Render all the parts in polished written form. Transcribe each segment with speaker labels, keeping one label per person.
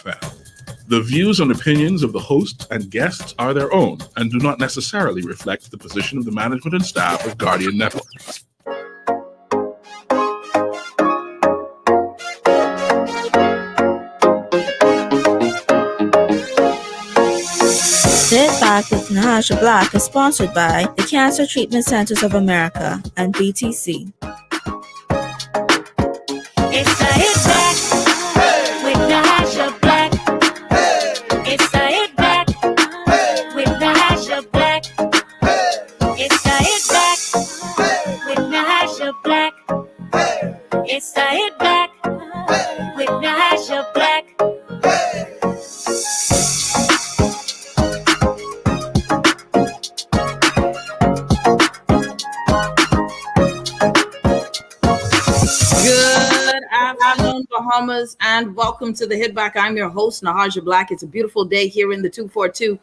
Speaker 1: The views and opinions of the host and guests are their own and do not necessarily reflect the position of the management and staff of Guardian Network.
Speaker 2: This Back with Nahaja Black is sponsored by the Cancer Treatment Centers of America and BTC.
Speaker 3: It's a hit back with Nahaja Black. It's a hit back with Nahaja Black. It's a hit back with Nahaja Black. It's a hit back with Nahaja Black.
Speaker 4: Bahamas, and welcome to the Hit Back. I'm your host, Nahaja Black. It's a beautiful day here in the 242.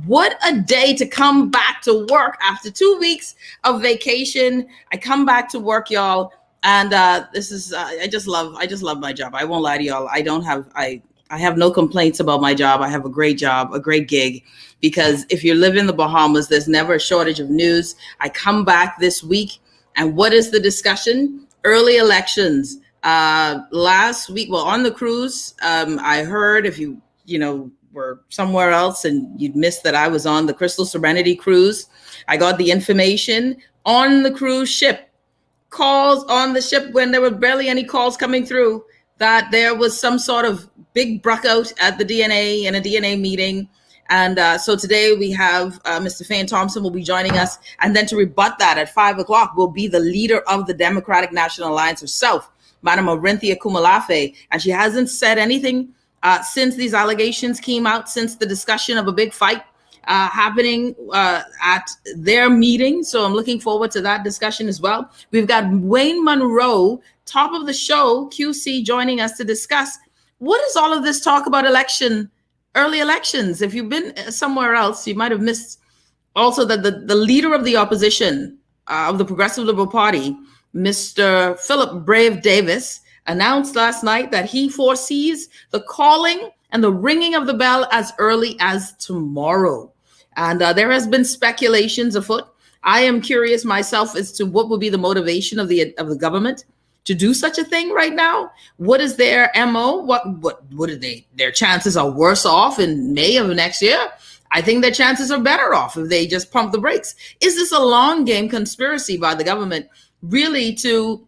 Speaker 4: What a day to come back to work after 2 weeks of vacation. I come back to work, y'all, and this is I just love my job. I won't lie to y'all. I have no complaints about my job. I have a great job, a great gig, because if you live in the Bahamas, there's never a shortage of news. I come back this week, and what is the discussion? Early elections. Last week, well, on the cruise, I heard if you were somewhere else and you'd missed that I was on the Crystal Serenity cruise, I got the information on the cruise ship, calls on the ship when there were barely any calls coming through, that there was some sort of big bruckout at the DNA in a DNA meeting. And so today we have Mr. Fayne Thompson will be joining us. And then to rebut that at 5 o'clock will be the leader of the Democratic National Alliance herself, Madam Arinthia Komolafe, and she hasn't said anything since these allegations came out, since the discussion of a big fight happening at their meeting. So I'm looking forward to that discussion as well. We've got Wayne Monroe, top of the show, QC, joining us to discuss what is all of this talk about early elections. If you've been somewhere else, you might have missed also that the leader of the opposition of the Progressive Liberal Party, Mr. Philip Brave Davis, announced last night that he foresees the calling and the ringing of the bell as early as tomorrow. And there has been speculations afoot. I am curious myself as to what will be the motivation of the government to do such a thing right now. What is their MO? What are their chances are worse off in May of next year? I think their chances are better off if they just pump the brakes. Is this a long game conspiracy by the government really to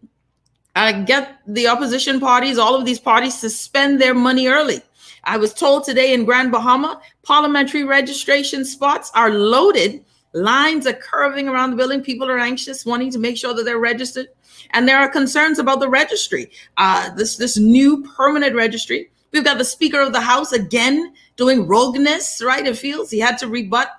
Speaker 4: get the opposition parties, all of these parties, to spend their money early? I was told today in Grand Bahama, parliamentary registration spots are loaded. Lines are curving around the building. People are anxious, wanting to make sure that they're registered. And there are concerns about the registry, this new permanent registry. We've got the Speaker of the House again doing rogueness, right? It feels he had to rebut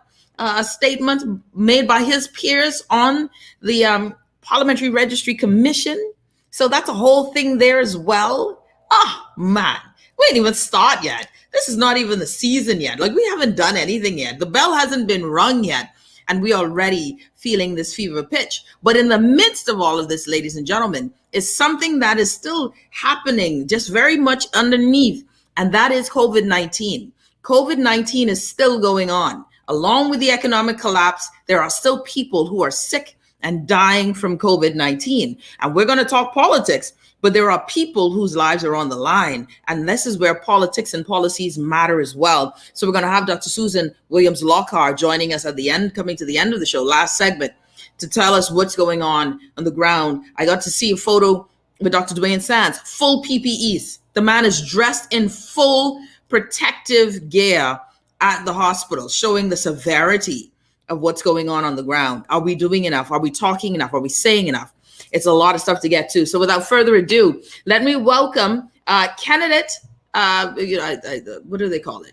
Speaker 4: a statement made by his peers on the Parliamentary Registry Commission. So that's a whole thing there as well. Oh, man, we ain't even start yet. This is not even the season yet. Like, we haven't done anything yet. The bell hasn't been rung yet. And we are already feeling this fever pitch. But in the midst of all of this, ladies and gentlemen, is something that is still happening just very much underneath. And that is COVID-19. COVID-19 is still going on. Along with the economic collapse, there are still people who are sick and dying from COVID-19. And we're going to talk politics, but there are people whose lives are on the line. And this is where politics and policies matter as well. So we're going to have Dr. Susan Williams Lockhart joining us at the end, coming to the end of the show, last segment, to tell us what's going on the ground. I got to see a photo with Dr. Dwayne Sands, full PPEs. The man is dressed in full protective gear at the hospital, showing the severity of what's going on the ground. Are we doing enough? Are we talking enough? Are we saying enough? It's a lot of stuff to get to. So without further ado, let me welcome candidate, what do they call it?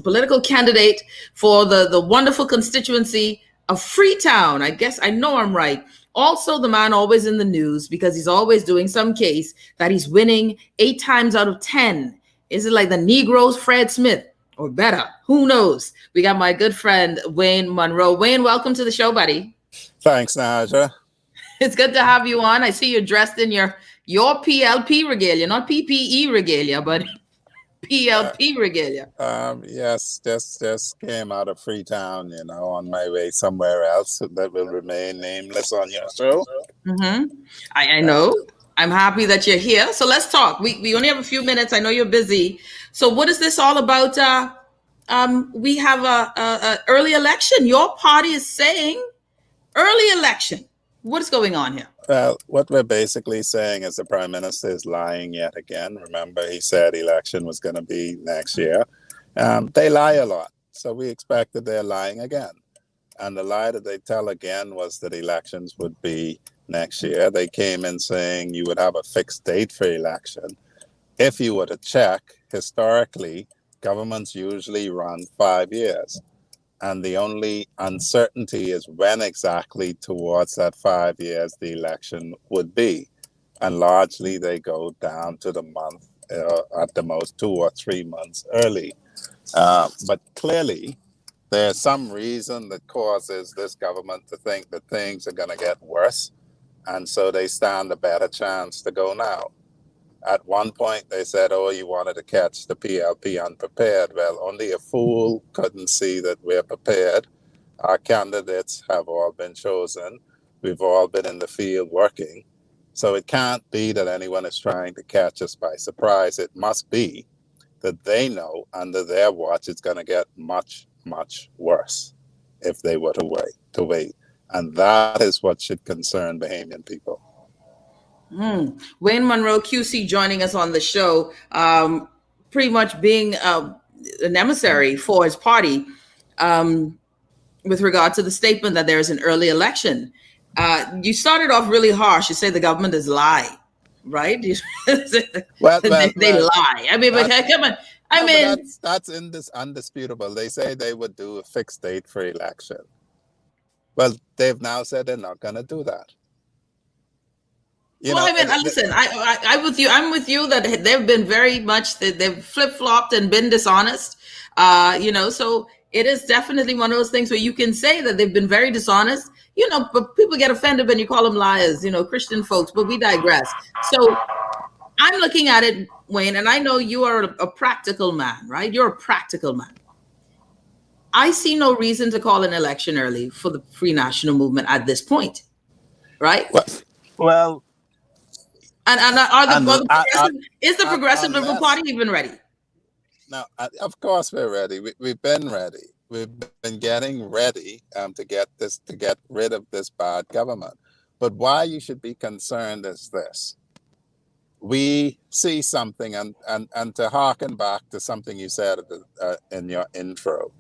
Speaker 4: Political candidate for the wonderful constituency of Freetown. I guess I know I'm right. Also, the man always in the news because he's always doing some case that he's winning 8 times out of 10. Is it like the Negroes, Fred Smith? Or better, who knows? We got my good friend, Wayne Monroe. Wayne, welcome to the show, buddy.
Speaker 5: Thanks, Naja.
Speaker 4: It's good to have you on. I see you're dressed in your PLP regalia, not PPE regalia, but PLP regalia.
Speaker 5: Yes, just came out of Freetown, on my way somewhere else that will remain nameless on your show.
Speaker 4: Mm-hmm. I know. I'm happy that you're here. So let's talk. We only have a few minutes. I know you're busy. So what is this all about? We have a early election. Your party is saying early election. What's going on here?
Speaker 5: Well, what we're basically saying is the Prime Minister is lying yet again. Remember, he said election was going to be next year. They lie a lot, so we expect that they're lying again. And the lie that they tell again was that elections would be next year. They came in saying you would have a fixed date for election. If you were to check, historically, governments usually run 5 years. And the only uncertainty is when exactly towards that 5 years the election would be. And largely they go down to the month, at the most 2 or 3 months early. But clearly, there's some reason that causes this government to think that things are going to get worse. And so they stand a better chance to go now. At one point, they said, you wanted to catch the PLP unprepared. Well, only a fool couldn't see that we're prepared. Our candidates have all been chosen. We've all been in the field working. So it can't be that anyone is trying to catch us by surprise. It must be that they know under their watch it's going to get much, much worse if they were to wait. And that is what should concern Bahamian people.
Speaker 4: Wayne Monroe, QC, joining us on the show, pretty much being an emissary for his party with regard to the statement that there is an early election. You started off really harsh. You say the government is lie, right? They lie. I mean, but come on.
Speaker 5: That's undisputable. They say they would do a fixed date for election. Well, they've now said they're not going to do that.
Speaker 4: Listen, I'm with you. I'm with you that they've been very much, they've flip-flopped and been dishonest. So it is definitely one of those things where you can say that they've been very dishonest, but people get offended when you call them liars, Christian folks, but we digress. So I'm looking at it, Wayne, and I know you are a practical man, right? You're a practical man. I see no reason to call an election early for the Free National Movement at this point, right?
Speaker 5: Well,
Speaker 4: is the Progressive Liberal Party even ready?
Speaker 5: No, of course we're ready. We've been ready. We've been getting ready to get rid of this bad government. But why you should be concerned is this. We see something, and to harken back to something you said in your intro,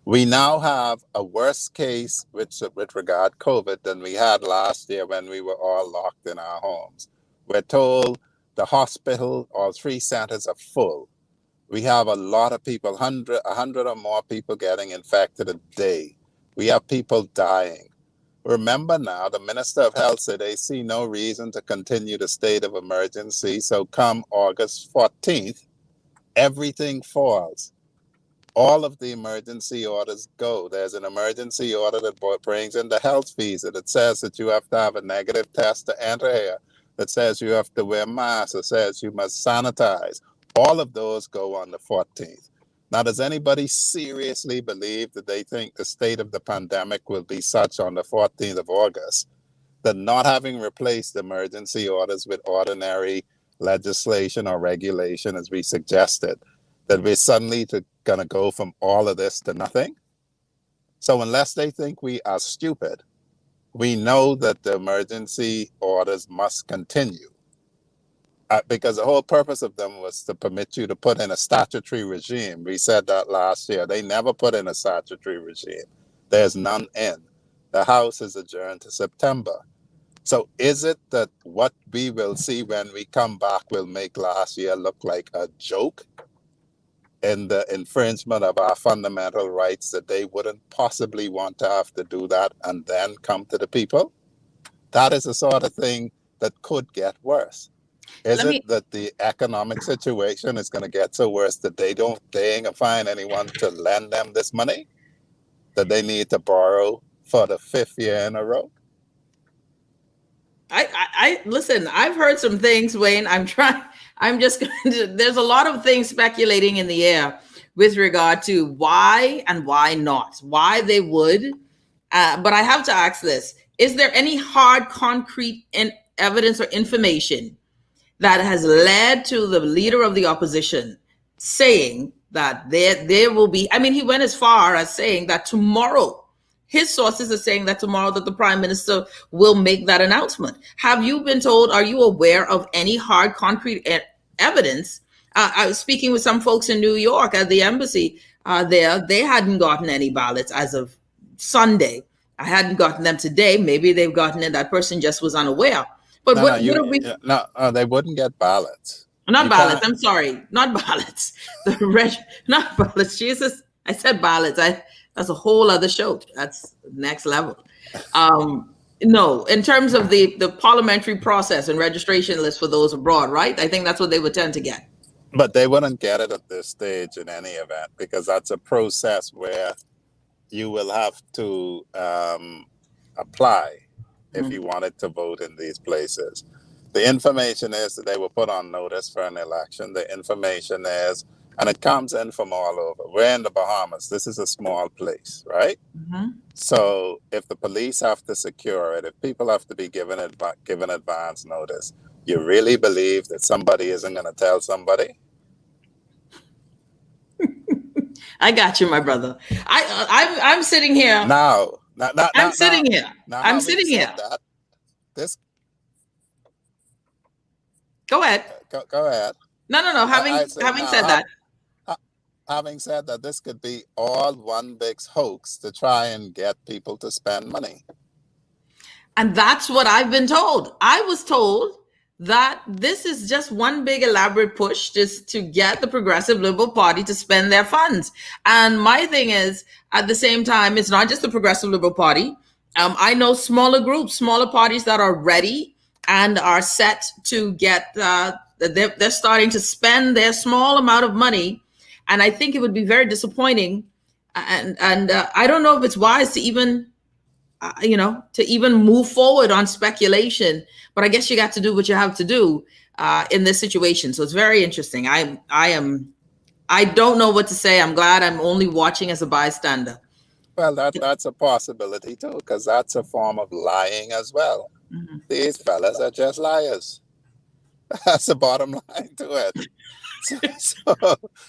Speaker 5: we now have a worse case with regard COVID than we had last year when we were all locked in our homes. We're told the hospital, all 3 centers are full. We have a lot of people, 100 or more people getting infected a day. We have people dying. Remember now, the Minister of Health said they see no reason to continue the state of emergency. So come August 14th, everything falls. All of the emergency orders go. There's an emergency order that brings in the health visa that says that you have to have a negative test to enter here, that says you have to wear masks, that says you must sanitize. All of those go on the 14th. Now, does anybody seriously believe that they think the state of the pandemic will be such on the 14th of August that not having replaced emergency orders with ordinary legislation or regulation, as we suggested, that we're suddenly going to go from all of this to nothing? So unless they think we are stupid, we know that the emergency orders must continue. Because the whole purpose of them was to permit you to put in a statutory regime. We said that last year. They never put in a statutory regime. There's none in. The House is adjourned to September. So is it that what we will see when we come back will make last year look like a joke in the infringement of our fundamental rights, that they wouldn't possibly want to have to do that and then come to the people? That is the sort of thing that could get worse. Is it that the economic situation is going to get so worse that they ain't going to find anyone to lend them this money that they need to borrow for the 5th year in a row?
Speaker 4: I listen, I've heard some things, Wayne. I'm I'm just going to, there's a lot of things speculating in the air with regard to why and why not, why they would. But I have to ask this. Is there any hard, concrete evidence or information that has led to the leader of the opposition saying that there will be, I mean, he went as far as saying that tomorrow, his sources are saying that tomorrow that the prime minister will make that announcement. Have you been told, are you aware of any hard, concrete evidence? I was speaking with some folks in New York at the embassy there. They hadn't gotten any ballots as of Sunday. I hadn't gotten them today. Maybe they've gotten it. That person just was unaware. But
Speaker 5: they wouldn't get ballots.
Speaker 4: Not ballots. I'm sorry. Not ballots. Not ballots. Jesus, I said ballots. That's a whole other show. That's next level. No, in terms of the parliamentary process and registration list for those abroad, right? I think that's what they would tend to get.
Speaker 5: But they wouldn't get it at this stage in any event, because that's a process where you will have to apply if you wanted to vote in these places. The information is that they were put on notice for an election. The information is, and it comes in from all over. We're in the Bahamas. This is a small place, right? Mm-hmm. So if the police have to secure it, if people have to be given advance notice, you really believe that somebody isn't going to tell somebody?
Speaker 4: I got you, my brother. I'm sitting here. I'm sitting here. Go ahead.
Speaker 5: Go ahead.
Speaker 4: No. Having said that.
Speaker 5: Having said that, this could be all one big hoax to try and get people to spend money.
Speaker 4: And that's what I've been told. I was told that this is just one big elaborate push just to get the Progressive Liberal Party to spend their funds. And my thing is, at the same time, it's not just the Progressive Liberal Party. I know smaller groups, smaller parties that are ready and are set to get, they're starting to spend their small amount of money. And I think it would be very disappointing. And I don't know if it's wise to even, to even move forward on speculation. But I guess you got to do what you have to do in this situation. So it's very interesting. I don't know what to say. I'm glad I'm only watching as a bystander.
Speaker 5: Well, that's a possibility too, because that's a form of lying as well. Mm-hmm. These fellas are just liars. That's the bottom line to it.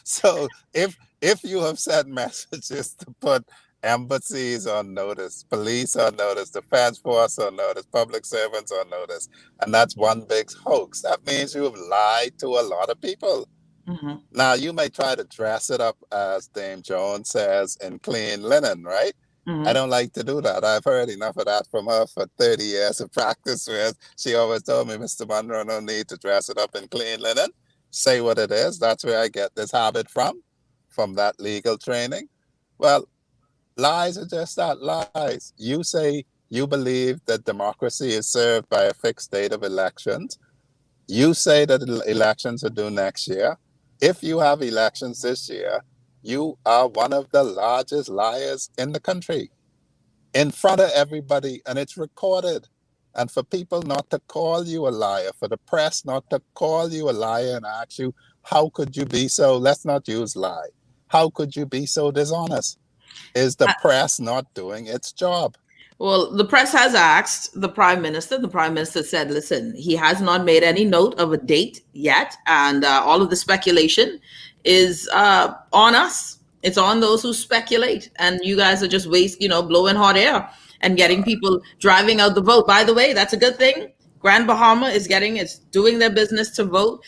Speaker 5: So if you have sent messages to put embassies on notice, police on notice, defense force on notice, public servants on notice, and that's one big hoax, that means you have lied to a lot of people. Mm-hmm. Now, you may try to dress it up, as Dame Jones says, in clean linen, right? Mm-hmm. I don't like to do that. I've heard enough of that from her for 30 years of practice with. She always told me, Mr. Monroe, no need to dress it up in clean linen. Say what it is. That's where I get this habit from that legal training. Well, lies are just that, lies. You say you believe that democracy is served by a fixed date of elections. You say that elections are due next year. If you have elections this year, you are one of the largest liars in the country, in front of everybody, and it's recorded. And for people not to call you a liar, for the press not to call you a liar and ask you, how could you be so, let's not use lie, how could you be so dishonest? Is the press not doing its job?
Speaker 4: Well, the press has asked the prime minister. The prime minister said, listen, he has not made any note of a date yet. And all of the speculation is on us. It's on those who speculate. And you guys are just blowing hot air and getting people driving out the vote. By the way, that's a good thing. Grand Bahama is doing their business to vote.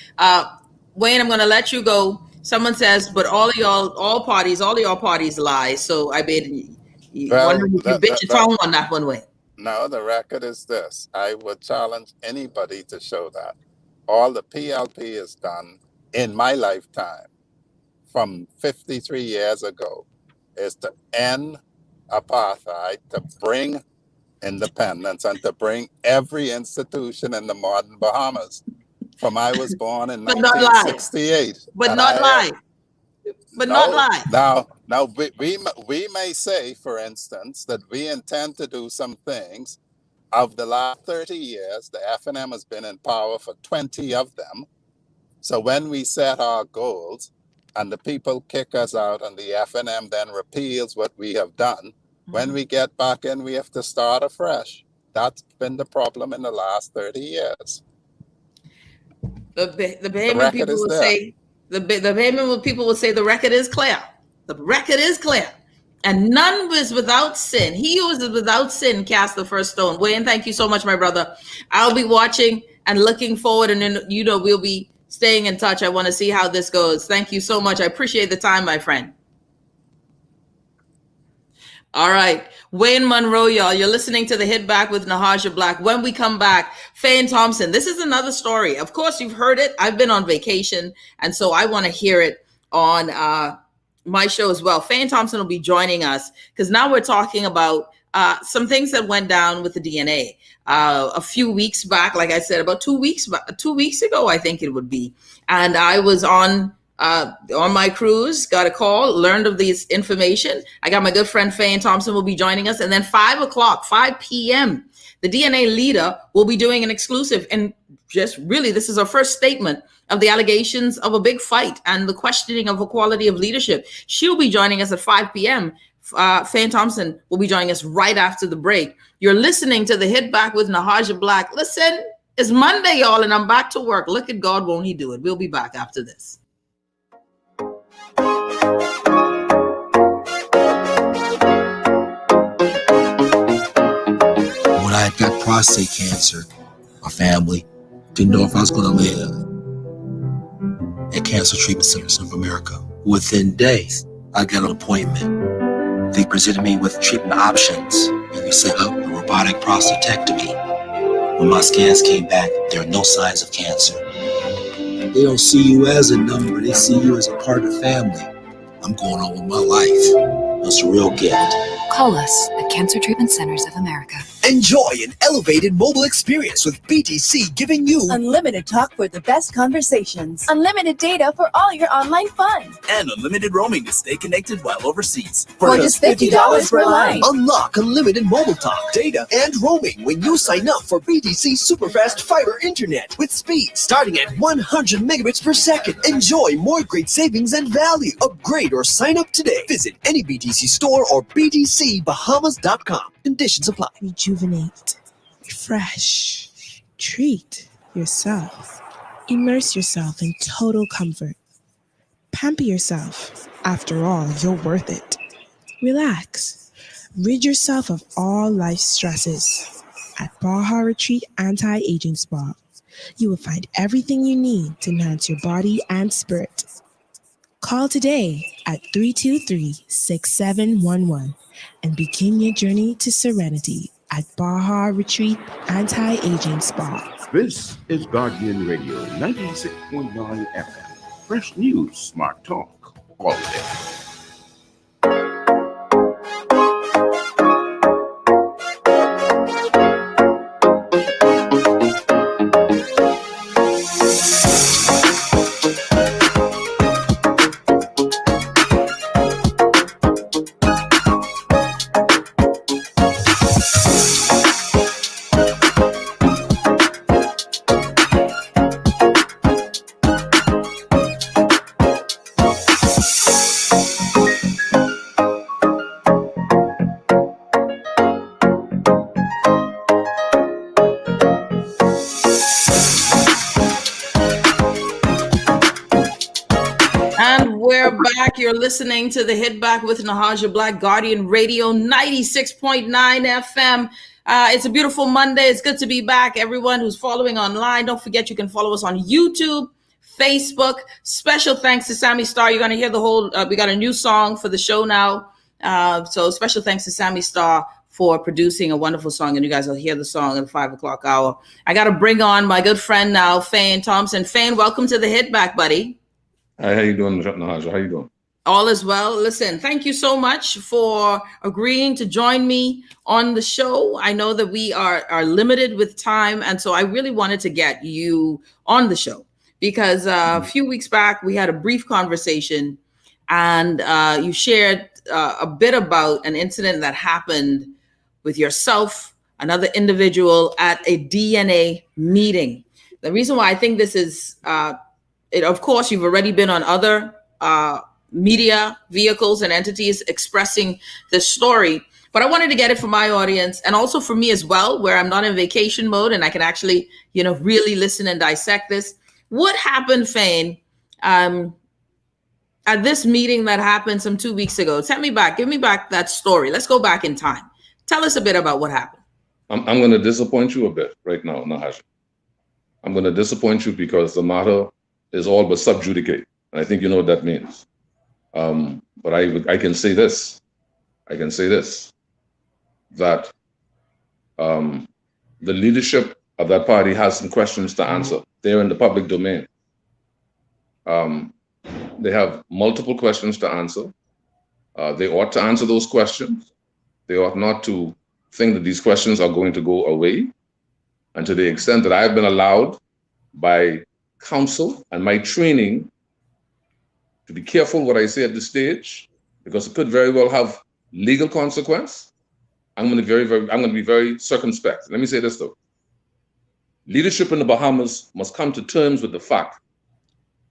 Speaker 4: Wayne, I'm going to let you go. Someone says, but all of your parties lie. So I bet you bit your tongue on that one way.
Speaker 5: No, the record is this. I would challenge anybody to show that. All the PLP has done in my lifetime from 53 years ago is to end apartheid, to bring independence, and to bring every institution in the modern Bahamas. From I was born in 1968.
Speaker 4: But not lie.
Speaker 5: Now, we may say, for instance, that we intend to do some things. Of the last 30 years, the FNM has been in power for 20 of them. So when we set our goals and the people kick us out and the FNM then repeals what we have done, when we get back in, we have to start afresh. That's been the problem in the last 30 years.
Speaker 4: The Bahamian people will say, the Bahamian people will say the record is clear. The record is clear. And none was without sin. He who is without sin cast the first stone. Wayne, thank you so much, my brother. I'll be watching and looking forward, and then, we'll be staying in touch. I want to see how this goes. Thank you so much. I appreciate the time, my friend. All right. Wayne Monroe, y'all. You're listening to the Hit Back with Nahaja Black. When we come back, Fayne Thompson. This is another story. Of course, you've heard it. I've been on vacation, and so I want to hear it on my show as well. Fayne Thompson will be joining us because now we're talking about some things that went down with the DNA. A few weeks back, like I said, about 2 weeks ago, I think it would be. And I was on my cruise, got a call, learned of this information. I got my good friend Fayne Thompson will be joining us. And then 5 p.m., the DNA leader will be doing an exclusive. And just really, this is our first statement of the allegations of a big fight and the questioning of equality of leadership. She'll be joining us at 5 p.m. Fayne Thompson will be joining us right after the break. You're listening to the Hit Back with Nahaja Black. Listen, it's Monday, y'all, and I'm back to work. Look at God, won't he do it? We'll be back after this.
Speaker 6: When I got prostate cancer, my family didn't know if I was going to live. At Cancer Treatment Centers of America, within days, I got an appointment. They presented me with treatment options, and we set up a robotic prostatectomy. When my scans came back, there are no signs of cancer. They don't see you as a number, they see you as a part of the family. I'm going on with my life. It's a real gift.
Speaker 7: Call us at Cancer Treatment Centers of America.
Speaker 8: Enjoy an elevated mobile experience with BTC, giving you
Speaker 9: unlimited talk for the best conversations, unlimited data for all your online fun,
Speaker 8: and unlimited roaming to stay connected while overseas.
Speaker 9: For just $50 per line.
Speaker 8: Unlock unlimited mobile talk, data, and roaming when you sign up for BTC Superfast Fiber Internet with speed starting at 100 megabits per second. Enjoy more great savings and value. Upgrade or sign up today. Visit any BTC store or btcbahamas.com. Conditions apply.
Speaker 10: Rejuvenate, refresh, treat yourself. Immerse yourself in total comfort. Pamper yourself. After all, you're worth it. Relax. Rid yourself of all life's stresses. At Baja Retreat Anti-Aging Spa, you will find everything you need to enhance your body and spirit. Call today at 323-6711 and begin your journey to serenity at Baja Retreat Anti-Aging Spa.
Speaker 11: This is Guardian Radio 96.9 FM. Fresh news, smart talk, all day.
Speaker 4: You're listening to the Hit Back with Nahaja Black, Guardian Radio 96.9 FM. It's a beautiful Monday. It's good to be back. Everyone who's following online, don't forget you can follow us on YouTube, Facebook. Special thanks to Sammy Starr. You're going to hear the whole, we got a new song for the show now. So special thanks to Sammy Starr for producing a wonderful song, and you guys will hear the song at the 5 o'clock hour. I got to bring on my good friend now, Fayne Thompson. Fayne, welcome to the Hit Back, buddy.
Speaker 12: Hi, how you doing, Nahaja? How you doing?
Speaker 4: All is well. Listen, thank you so much for agreeing to join me on the show. I know that we are limited with time, and so I really wanted to get you on the show because a few weeks back we had a brief conversation, and you shared a bit about an incident that happened with yourself, another individual at a DNA meeting. The reason why I think this is of course, you've already been on other media vehicles and entities expressing this story. But I wanted to get it for my audience and also for me as well, where I'm not in vacation mode and I can actually, really listen and dissect this. What happened, Fayne, at this meeting that happened some 2 weeks ago? Give me back that story. Let's go back in time. Tell us a bit about what happened.
Speaker 12: I'm going to disappoint you a bit right now, Nahaja. I'm going to disappoint you because the matter is all but sub judice. And I think you know what that means. But I can say this. That the leadership of that party has some questions to answer. They're in the public domain. They have multiple questions to answer. They ought to answer those questions. They ought not to think that these questions are going to go away. And to the extent that I've been allowed by counsel and my training to be careful what I say at this stage, because it could very well have legal consequence, I'm going to be very circumspect. Let me say this though. Leadership in the Bahamas must come to terms with the fact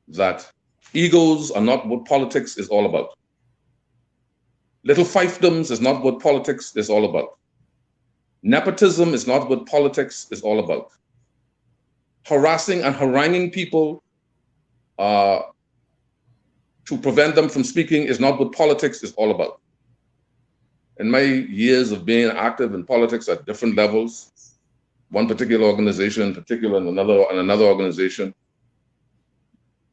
Speaker 12: that egos are not what politics is all about. Little fiefdoms is not what politics is all about. Nepotism is not what politics is all about. Harassing and haranguing people to prevent them from speaking is not what politics is all about. In my years of being active in politics at different levels, one particular organization in particular and another organization,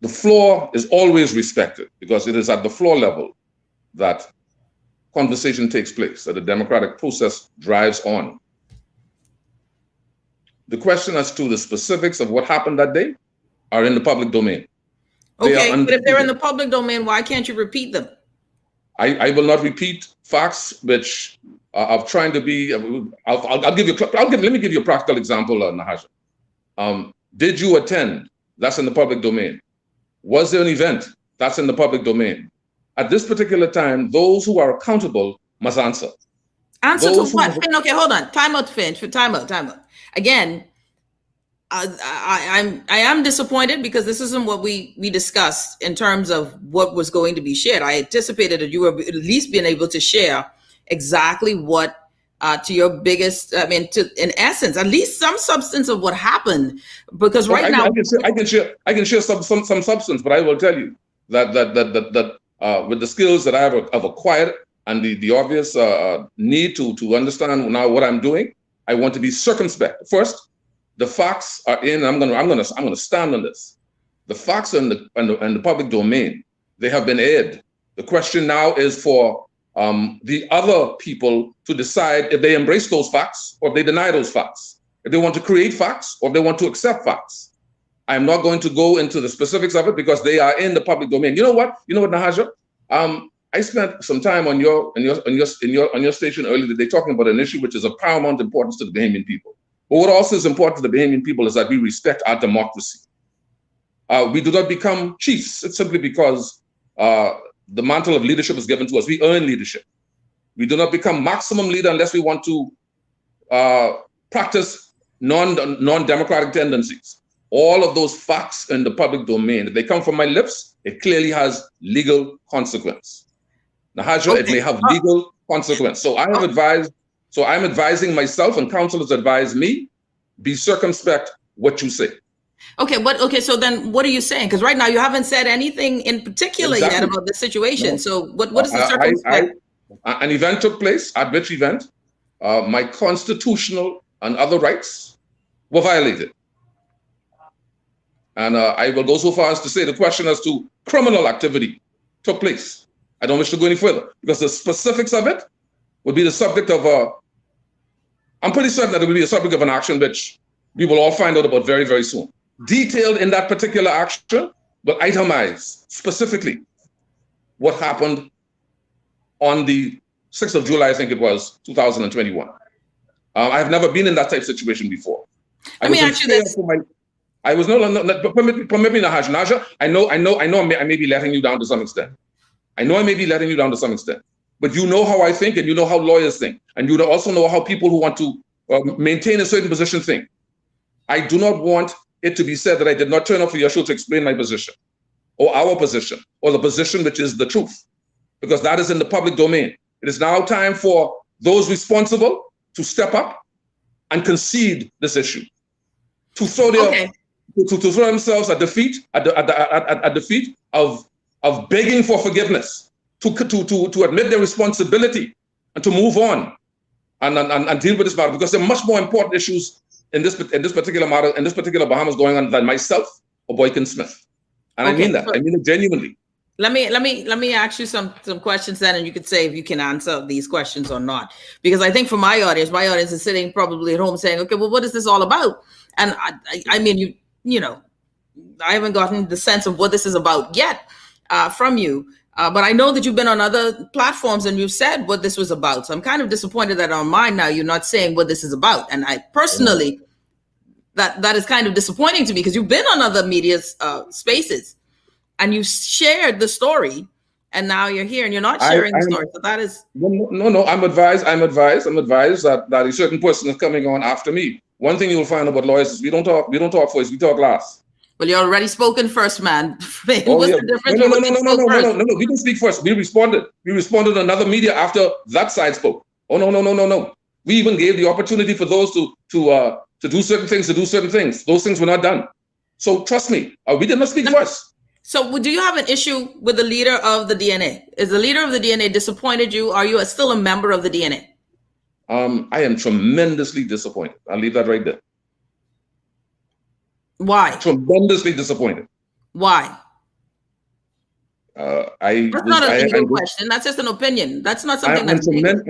Speaker 12: the floor is always respected because it is at the floor level that conversation takes place, that the democratic process drives on. The question as to the specifics of what happened that day are in the public domain.
Speaker 4: Okay, but if they're in the public domain, why can't you repeat them?
Speaker 12: I will not repeat facts which I'm trying to be. Let me give you a practical example, Nahaja. Did you attend? That's in the public domain. Was there an event? That's in the public domain. At this particular time, those who are accountable must answer.
Speaker 4: Answer to what? Fayne, okay, hold on. Time out, Fayne. Time out. Again, I am disappointed because this isn't what we discussed in terms of what was going to be shared. I anticipated that you were at least being able to share exactly what, to your biggest, in essence, at least some substance of what happened. Because now
Speaker 12: I can share some substance, but I will tell you that with the skills that I have acquired and the obvious need to understand now what I'm doing, I want to be circumspect. First, the facts are in. I'm gonna stand on this. The facts are in the public domain. They have been aired. The question now is for the other people to decide if they embrace those facts or if they deny those facts. If they want to create facts or if they want to accept facts. I'm not going to go into the specifics of it because they are in the public domain. You know what, Nahaja? I spent some time on your station earlier today talking about an issue which is of paramount importance to the Bahamian people. But what also is important to the Bahamian people is that we respect our democracy. We do not become chiefs. It's simply because the mantle of leadership is given to us. We earn leadership. We do not become maximum leader unless we want to practice non-democratic tendencies. All of those facts in the public domain, if they come from my lips, it clearly has legal consequence. Nahaja, okay. It may have legal consequence. So I'm advising myself, and counsel has advised me, be circumspect what you say.
Speaker 4: Okay, so then what are you saying? Because right now you haven't said anything in particular yet about the situation. No. So what is the circumspect?
Speaker 12: An event took place, at which event my constitutional and other rights were violated. And I will go so far as to say the question as to criminal activity took place. I don't wish to go any further because the specifics of it would be the subject of I'm pretty certain that it will be the subject of an action which we will all find out about very, very soon. Detailed in that particular action, but itemized specifically what happened on the 6th of July, I think it was, 2021. I have never been in that type of situation before.
Speaker 4: Let me ask you this.
Speaker 12: I was permit me, Nahaja. I know I may be letting you down to some extent. But you know how I think, and you know how lawyers think, and you also know how people who want to maintain a certain position think. I do not want it to be said that I did not turn up for your show to explain my position, or our position, or the position which is the truth, because that is in the public domain. It is now time for those responsible to step up and concede this issue, to throw their to throw themselves at the feet of begging for forgiveness, to admit their responsibility and to move on and deal with this matter, because there are much more important issues in this particular matter, in this particular Bahamas going on than myself or Boykin Smith. And I mean that. I mean it genuinely.
Speaker 4: Let me ask you some questions then, and you could say if you can answer these questions or not. Because I think for my audience is sitting probably at home saying, okay, well, what is this all about? And I mean, you know, I haven't gotten the sense of what this is about yet from you. But I know that you've been on other platforms and you've said what this was about. So I'm kind of disappointed that on mine now you're not saying what this is about. And I personally, that is kind of disappointing to me, because you've been on other media spaces and you shared the story, and now you're here and you're not sharing the story. So that is
Speaker 12: no. I'm advised that a certain person is coming on after me. One thing you'll find about lawyers is we don't talk first, we talk last.
Speaker 4: Well, you're already spoken first, man. What's the difference?
Speaker 12: No. We didn't speak first. We responded. We responded to another media after that side spoke. Oh, no. We even gave the opportunity for those to do certain things. Those things were not done. So trust me, we did not speak first.
Speaker 4: So do you have an issue with the leader of the DNA? Is the leader of the DNA disappointed you? Are you still a member of the DNA?
Speaker 12: I am tremendously disappointed. I'll leave that right there.
Speaker 4: Why?
Speaker 12: Tremendously disappointed.
Speaker 4: Why? That's not a legal question. That's just an opinion. That's not something
Speaker 12: I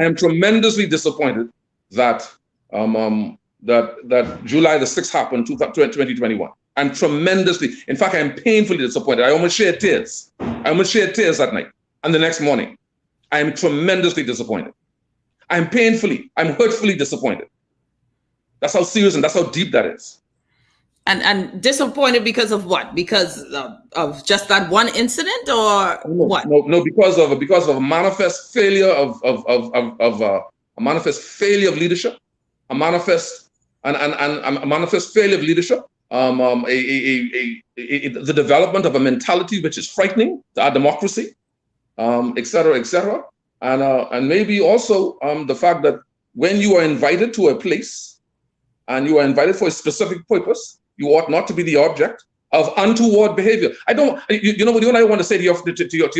Speaker 12: am tremendously disappointed that that July the 6th happened, 2021. I'm tremendously, in fact, I'm painfully disappointed. I almost shed tears. That night and the next morning. I am tremendously disappointed. I'm hurtfully disappointed. That's how serious and that's how deep that is.
Speaker 4: And disappointed because of what? Because of just that one incident, or what?
Speaker 12: No, because of a manifest failure of leadership, a manifest failure of leadership, the development of a mentality which is frightening to our democracy, et cetera, and maybe also the fact that when you are invited to a place and you are invited for a specific purpose, you ought not to be the object of untoward behavior. I don't, you know what I want to say to your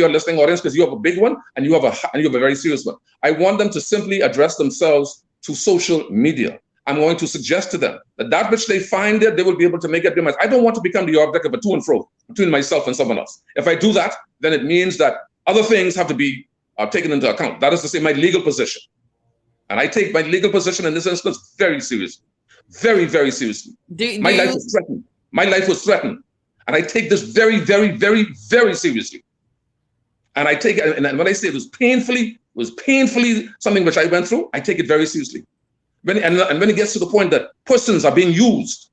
Speaker 12: listening audience, because you have a big one and you have a very serious one. I want them to simply address themselves to social media. I'm going to suggest to them that which they find there, they will be able to make up their minds. I don't want to become the object of a to and fro between myself and someone else. If I do that, then it means that other things have to be taken into account. That is to say, my legal position. And I take my legal position in this instance very seriously. Very, very seriously. My life was threatened. My life was threatened. And I take this very, very, very, very seriously. And I take it, and when I say it was painfully something which I went through, I take it very seriously. When it gets to the point that persons are being used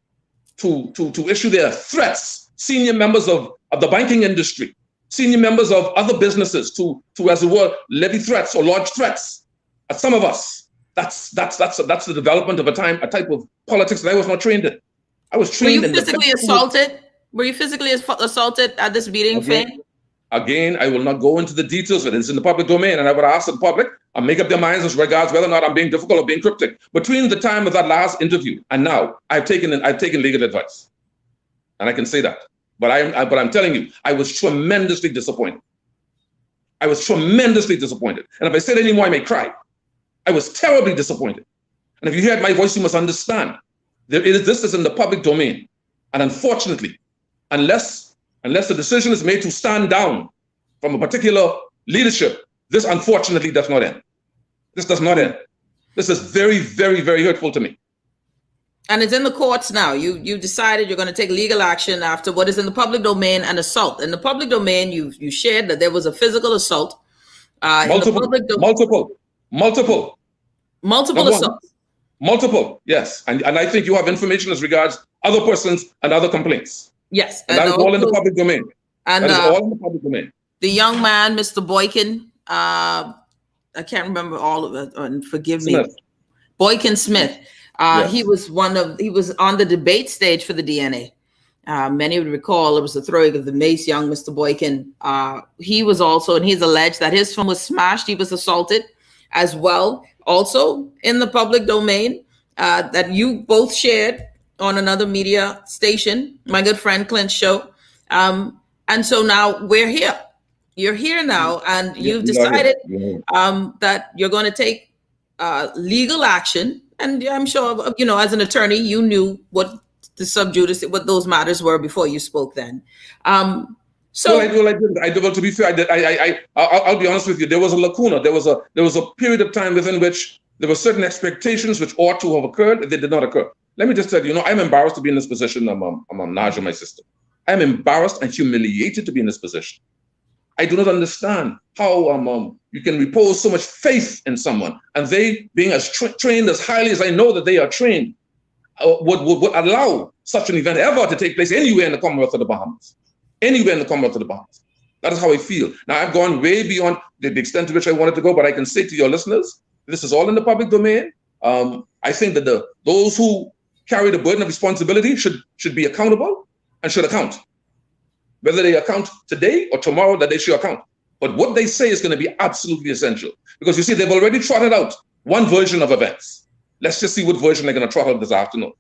Speaker 12: to issue their threats, senior members of the banking industry, senior members of other businesses to as it were, levy threats or lodge threats at some of us. That's the development of a type of politics that I was not trained in. I was trained in.
Speaker 4: Were you physically assaulted at this meeting, Fayne?
Speaker 12: Again, I will not go into the details of it. It's in the public domain, and I would ask the public and make up their minds as regards whether or not I'm being difficult or being cryptic. Between the time of that last interview and now, I've taken legal advice, and I can say that. But I'm telling you, I was tremendously disappointed. And if I said any more, I may cry. I was terribly disappointed. And if you heard my voice, you must understand this is in the public domain. And unfortunately, unless the decision is made to stand down from a particular leadership, this unfortunately does not end. This does not end. This is very, very, very hurtful to me.
Speaker 4: And it's in the courts now. You decided you're going to take legal action after what is in the public domain, an assault. In the public domain, you shared that there was a physical assault. Multiple assaults.
Speaker 12: Multiple, yes. And I think you have information as regards other persons and other complaints.
Speaker 4: Yes.
Speaker 12: And that is all in the public domain.
Speaker 4: And
Speaker 12: that is all in the public domain.
Speaker 4: The young man, Mr. Boykin, I can't remember all of it, and forgive me. Boykin Smith. Yes. He was on the debate stage for the DNA. Many would recall it was the throwing of the mace, young Mr. Boykin. He was also, and he's alleged that his phone was smashed. He was assaulted as well, also in the public domain, that you both shared on another media station, my good friend Clint's show. And so now we're here. You're here now, and you've decided that you're going to take legal action. And I'm sure, as an attorney, you knew what the sub judice, what those matters were before you spoke then. I didn't. Well, to be fair,
Speaker 12: I'll be honest with you. There was a lacuna. There was a period of time within which there were certain expectations which ought to have occurred. They did not occur. Let me just tell you, I'm embarrassed to be in this position. I'm Naja, my sister. I'm embarrassed and humiliated to be in this position. I do not understand how you can repose so much faith in someone, and they, being as trained as highly as I know that they are trained, would allow such an event ever to take place anywhere in the Commonwealth of the Bahamas. Anywhere in the Commonwealth of the Bahamas. That is how I feel. Now, I've gone way beyond the extent to which I wanted to go, but I can say to your listeners, this is all in the public domain. I think that those who carry the burden of responsibility should be accountable and should account. Whether they account today or tomorrow, that they should account. But what they say is going to be absolutely essential. Because you see, they've already trotted out one version of events. Let's just see what version they're going to trot out this afternoon.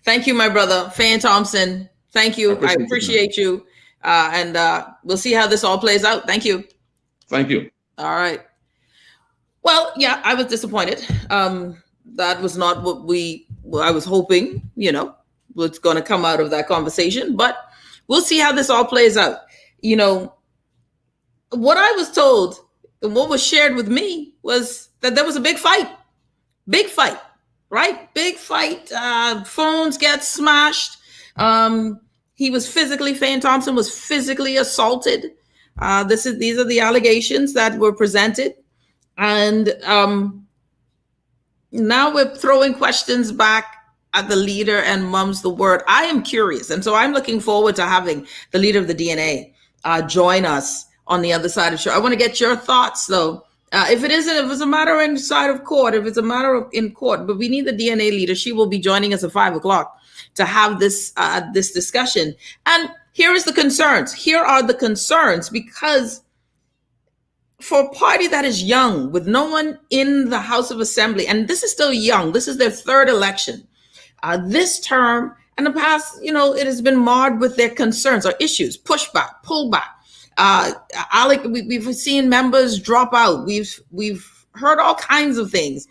Speaker 4: Thank you, my brother, Fayne Thompson. Thank you. I appreciate you. And we'll see how this all plays out. Thank you.
Speaker 12: Thank you.
Speaker 4: All right. Well, yeah, I was disappointed. That was not what I was hoping, what's going to come out of that conversation. But we'll see how this all plays out. What I was told and what was shared with me was that there was a big fight. Big fight, right? Big fight. Phones get smashed. Fayne Thompson was physically assaulted. These are the allegations that were presented. And now we're throwing questions back at the leader and mum's the word. I am curious. And so I'm looking forward to having the leader of the DNA join us on the other side of the show. I want to get your thoughts, though. If it's a matter inside of court, if it's a matter of in court, but we need the DNA leader. She will be joining us at 5:00 to have this discussion. And here is the concerns. Here are the concerns, because for a party that is young, with no one in the House of Assembly, and this is still young, this is their third election. This term and the past, it has been marred with their concerns or issues, pushback, pullback. We've seen members drop out. We've heard all kinds of things.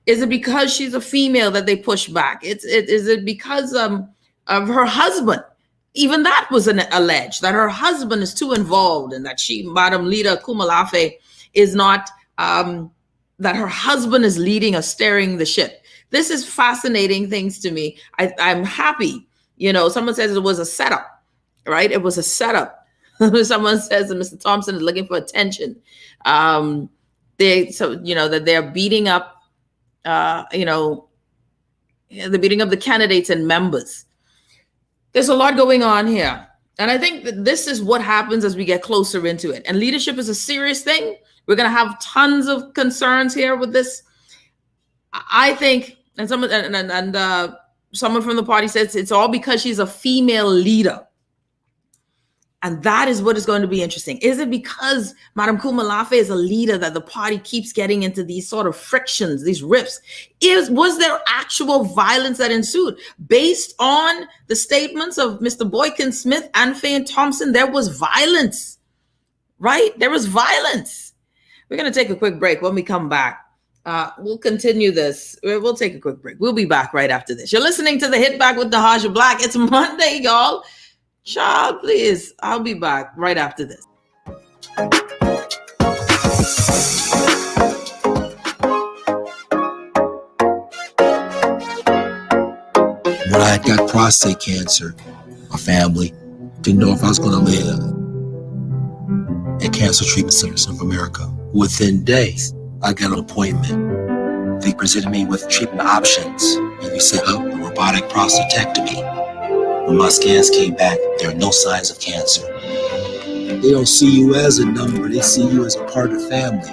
Speaker 4: Is it because she's a female that they push back? Is it because of her husband? Even that was alleged, that her husband is too involved, and that Madam Leader Komolafe, is not, that her husband is leading or steering the ship. This is fascinating things to me. I'm happy. Someone says it was a setup, right? It was a setup. Someone says that Mr. Thompson is looking for attention. That they're beating up, they're beating up the candidates and members. There's a lot going on here. And I think that this is what happens as we get closer into it. And leadership is a serious thing. We're going to have tons of concerns here with this. I think, and someone from the party says it's all because she's a female leader. And that is what is going to be interesting. Is it because Madam Komolafe is a leader that the party keeps getting into these sort of frictions, these rifts? Was there actual violence that ensued? Based on the statements of Mr. Boykin Smith and Fayne Thompson, there was violence, right? There was violence. We're going to take a quick break. When we come back, we'll continue this. We'll take a quick break. We'll be back right after this. You're listening to the Hit Back with Nahaja Black. It's Monday, y'all. Child, please. I'll be back right after this.
Speaker 6: When I got prostate cancer, my family didn't know if I was going to live. At Cancer Treatment Centers of America, within days, I got an appointment. They presented me with treatment options, and we set up a robotic prostatectomy. When my scans came back, there are no signs of cancer. They don't see you as a number, they see you as a part of the family.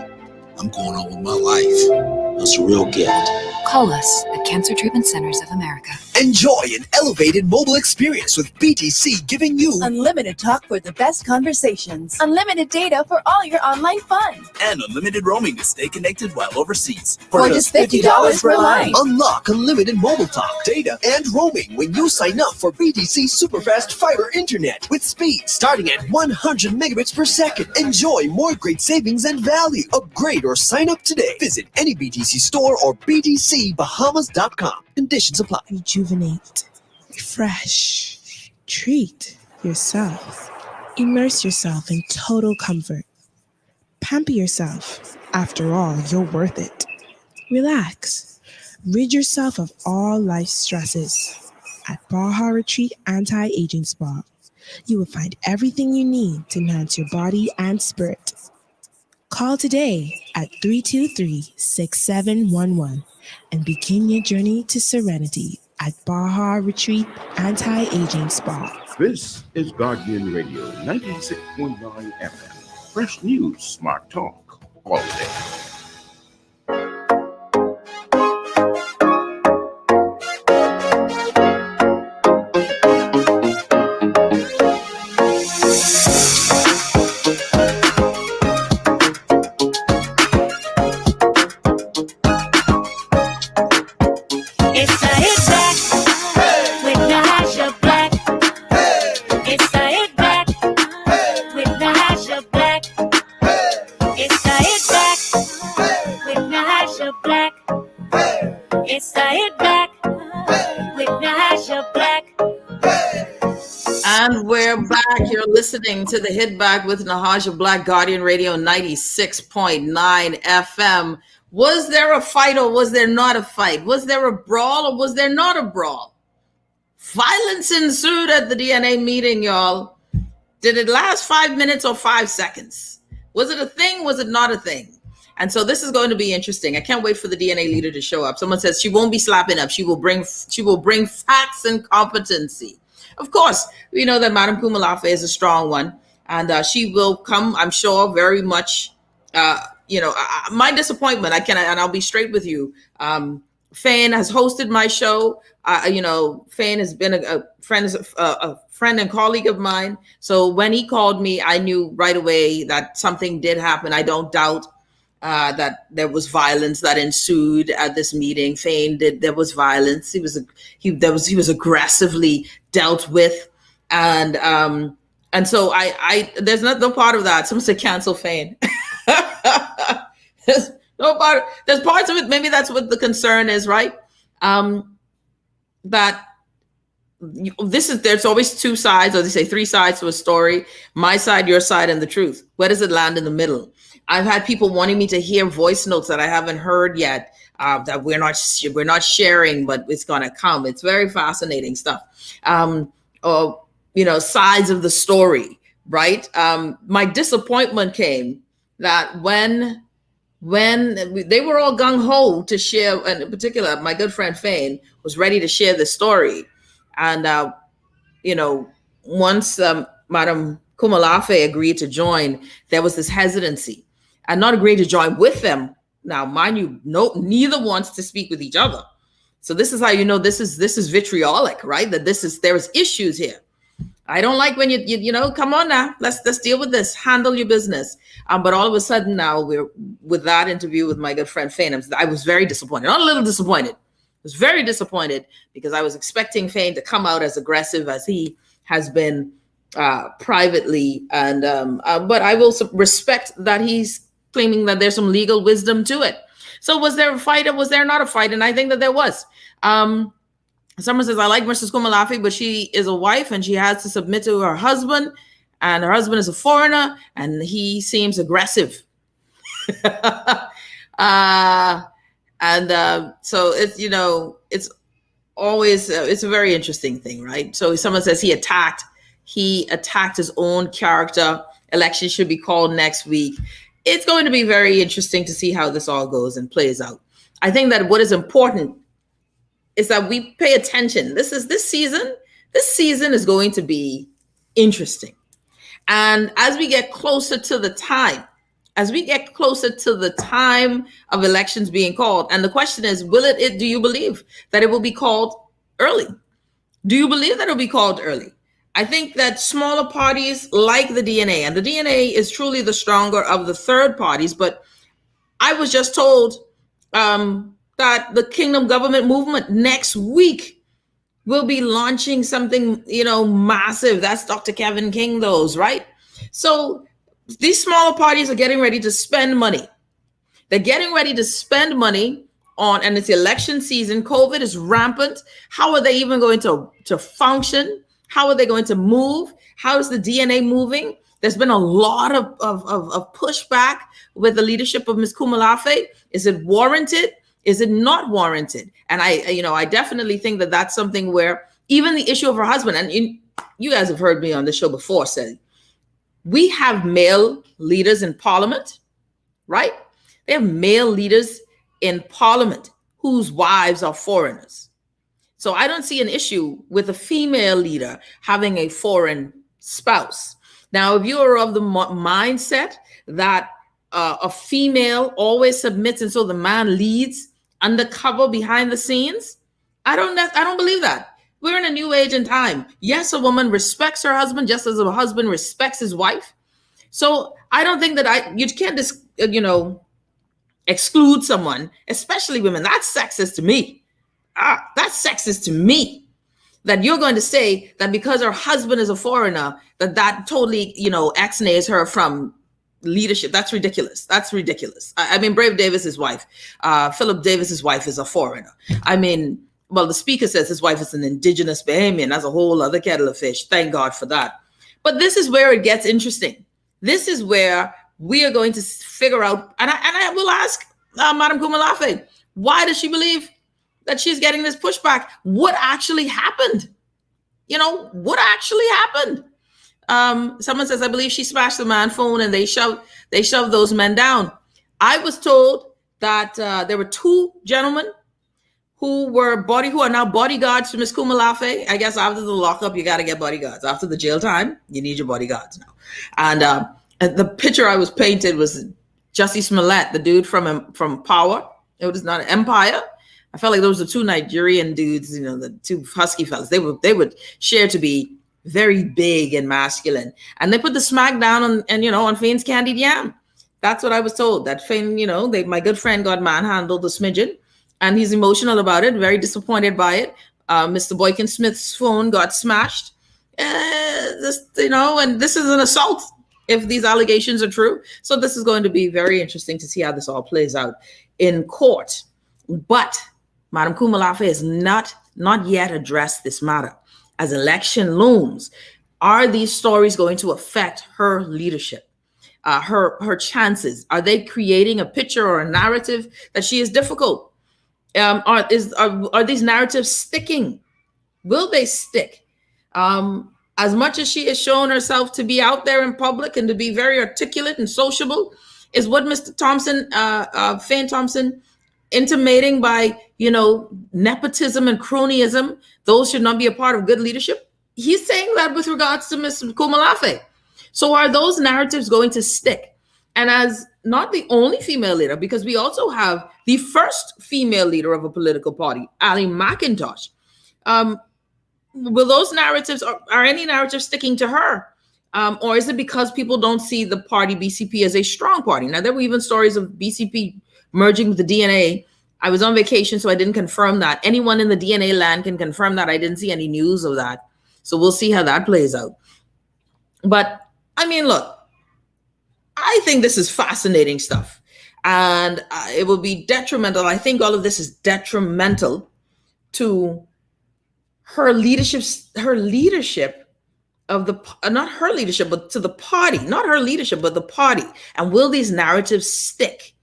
Speaker 6: I'm going on with my life. It's a real gift.
Speaker 7: Call us at Cancer Treatment Centers of America.
Speaker 8: Enjoy an elevated mobile experience with BTC, giving you
Speaker 9: Unlimited talk for the best conversations. Unlimited data for all your online fun.
Speaker 13: And unlimited roaming to stay connected while overseas.
Speaker 9: For just $50 per line.
Speaker 8: Unlock unlimited mobile talk, data, and roaming when you sign up for BTC Superfast Fiber Internet with speed starting at 100 megabits per second. Enjoy more great savings and value. Upgrade or sign up today. Visit any BTC store or btcbahamas.com. Conditions apply.
Speaker 10: Rejuvenate, refresh, treat yourself. Immerse yourself in total comfort. Pamper yourself. After all, you're worth it. Relax. Rid yourself of all life stresses. At Baja Retreat Anti-Aging Spa, you will find everything you need to enhance your body and spirit. Call today at 323-6711 and begin your journey to serenity at Baja Retreat Anti-Aging Spa.
Speaker 11: This is Guardian Radio 96.9 FM. Fresh news, smart talk, all day.
Speaker 4: Listening to the Hit Back with Nahaja Black, Guardian Radio 96.9 FM. Was there a fight or was there not a fight? Was there a brawl or was there not a brawl? Violence ensued at the DNA meeting, y'all. Did it last 5 minutes or 5 seconds? Was it a thing? Was it not a thing? And so this is going to be interesting. I can't wait for the DNA leader to show up. Someone says she won't be slapping up. She will bring facts and competency. Of course, we know that Madam Komolafe is a strong one, and she will come, I'm sure, very much, my disappointment, and I'll be straight with you. Fayne has hosted my show. Fayne has been a friend and colleague of mine. So when he called me, I knew right away that something did happen. I don't doubt that there was violence that ensued at this meeting. There was violence. He was aggressively dealt with, and so I there's no part of that. Someone said cancel Fayne. There's no part. There's parts of it. Maybe that's what the concern is, right? That there's always two sides, or they say three sides to a story: my side, your side, and the truth. Where does it land in the middle? I've had people wanting me to hear voice notes that I haven't heard yet, that we're not sharing, but it's going to come. It's very fascinating stuff. Sides of the story, right? My disappointment came that when they were all gung-ho to share, and in particular, my good friend Fayne was ready to share the story. And, once Madam Komolafe agreed to join, there was this hesitancy. And not agreeing to join with them. Now, mind you, neither wants to speak with each other. So this is how you know this is vitriolic, right? That there's issues here. I don't like when you come on now, let's deal with this, handle your business. But all of a sudden now we're with that interview with my good friend Fayne. I was very disappointed, not a little disappointed. I was very disappointed because I was expecting Fayne to come out as aggressive as he has been privately, and but I will respect that he's claiming that there's some legal wisdom to it. So was there a fight or was there not a fight? And I think that there was. Someone says, I like Mrs. Komolafe, but she is a wife and she has to submit to her husband, and her husband is a foreigner and he seems aggressive. So it's always, it's a very interesting thing, right? So someone says he attacked his own character. Election should be called next week. It's going to be very interesting to see how this all goes and plays out. I think that what is important is that we pay attention. This season is going to be interesting. And as we get closer to the time as we get closer to the time of elections being called, and the question is, do you believe that it will be called early? Do you believe that it will be called early? I think that smaller parties like the DNA, and the DNA is truly the stronger of the third parties, but I was just told that the Kingdom Government Movement next week will be launching something, massive. That's Dr. Kevin King, right? So these smaller parties are getting ready to spend money. They're getting ready to spend money and it's election season. COVID is rampant. How are they even going to function? How are they going to move? How is the DNA moving? There's been a lot of pushback with the leadership of Ms. Komolafe. Is it warranted? Is it not warranted? And I definitely think that that's something where even the issue of her husband, and you guys have heard me on this show before say, we have male leaders in parliament, right? They have male leaders in parliament whose wives are foreigners. So I don't see an issue with a female leader having a foreign spouse. Now, if you are of the mindset that a female always submits and so the man leads undercover behind the scenes, I don't believe that. We're in a new age and time. Yes, a woman respects her husband just as a husband respects his wife. So I don't think that you can't just, exclude someone, especially women. That's sexist to me. That's sexist to me. That you're going to say that because her husband is a foreigner, that totally, exonates her from leadership. That's ridiculous. That's ridiculous. I mean, Brave Davis's wife, Philip Davis's wife is a foreigner. I mean, well, the speaker says his wife is an indigenous Bahamian. That's a whole other kettle of fish. Thank God for that. But this is where it gets interesting. This is where we are going to figure out, and I will ask Madam Komolafe, why does she believe that she's getting this pushback? What actually happened? What actually happened? Someone says, I believe she smashed the man's phone and they shoved those men down. I was told that there were two gentlemen who are now bodyguards to Ms. Komolafe. I guess after the lockup, you got to get bodyguards. After the jail time, you need your bodyguards now. And the picture I was painted was Jussie Smollett, the dude from Power. It was not Empire. I felt like those were two Nigerian dudes, the two husky fellas. They would share to be very big and masculine. And they put the smack down on Fayne's candied yam. That's what I was told. That Fayne, my good friend got manhandled, the smidgen. And he's emotional about it, very disappointed by it. Mr. Boykin Smith's phone got smashed. And this is an assault if these allegations are true. So this is going to be very interesting to see how this all plays out in court. But Madam Komolafe has not yet addressed this matter. As election looms, are these stories going to affect her leadership, her chances? Are they creating a picture or a narrative that she is difficult? Are these narratives sticking? Will they stick? As much as she has shown herself to be out there in public and to be very articulate and sociable, is what Mr. Thompson, Fayne Thompson, intimating by, nepotism and cronyism, those should not be a part of good leadership? He's saying that with regards to Ms. Komolafe. So are those narratives going to stick? And as not the only female leader, because we also have the first female leader of a political party, Ali McIntosh. Will those narratives, are any narratives sticking to her? Or is it because people don't see the party BCP as a strong party? Now, there were even stories of BCP merging with the DNA. I was on vacation, so I didn't confirm that. Anyone in the DNA land can confirm that. I didn't see any news of that. So we'll see how that plays out. But I mean, look, I think this is fascinating stuff. And it will be detrimental. I think all of this is detrimental to her leadership of the, not her leadership, but to the party, not her leadership, but the party. And will these narratives stick?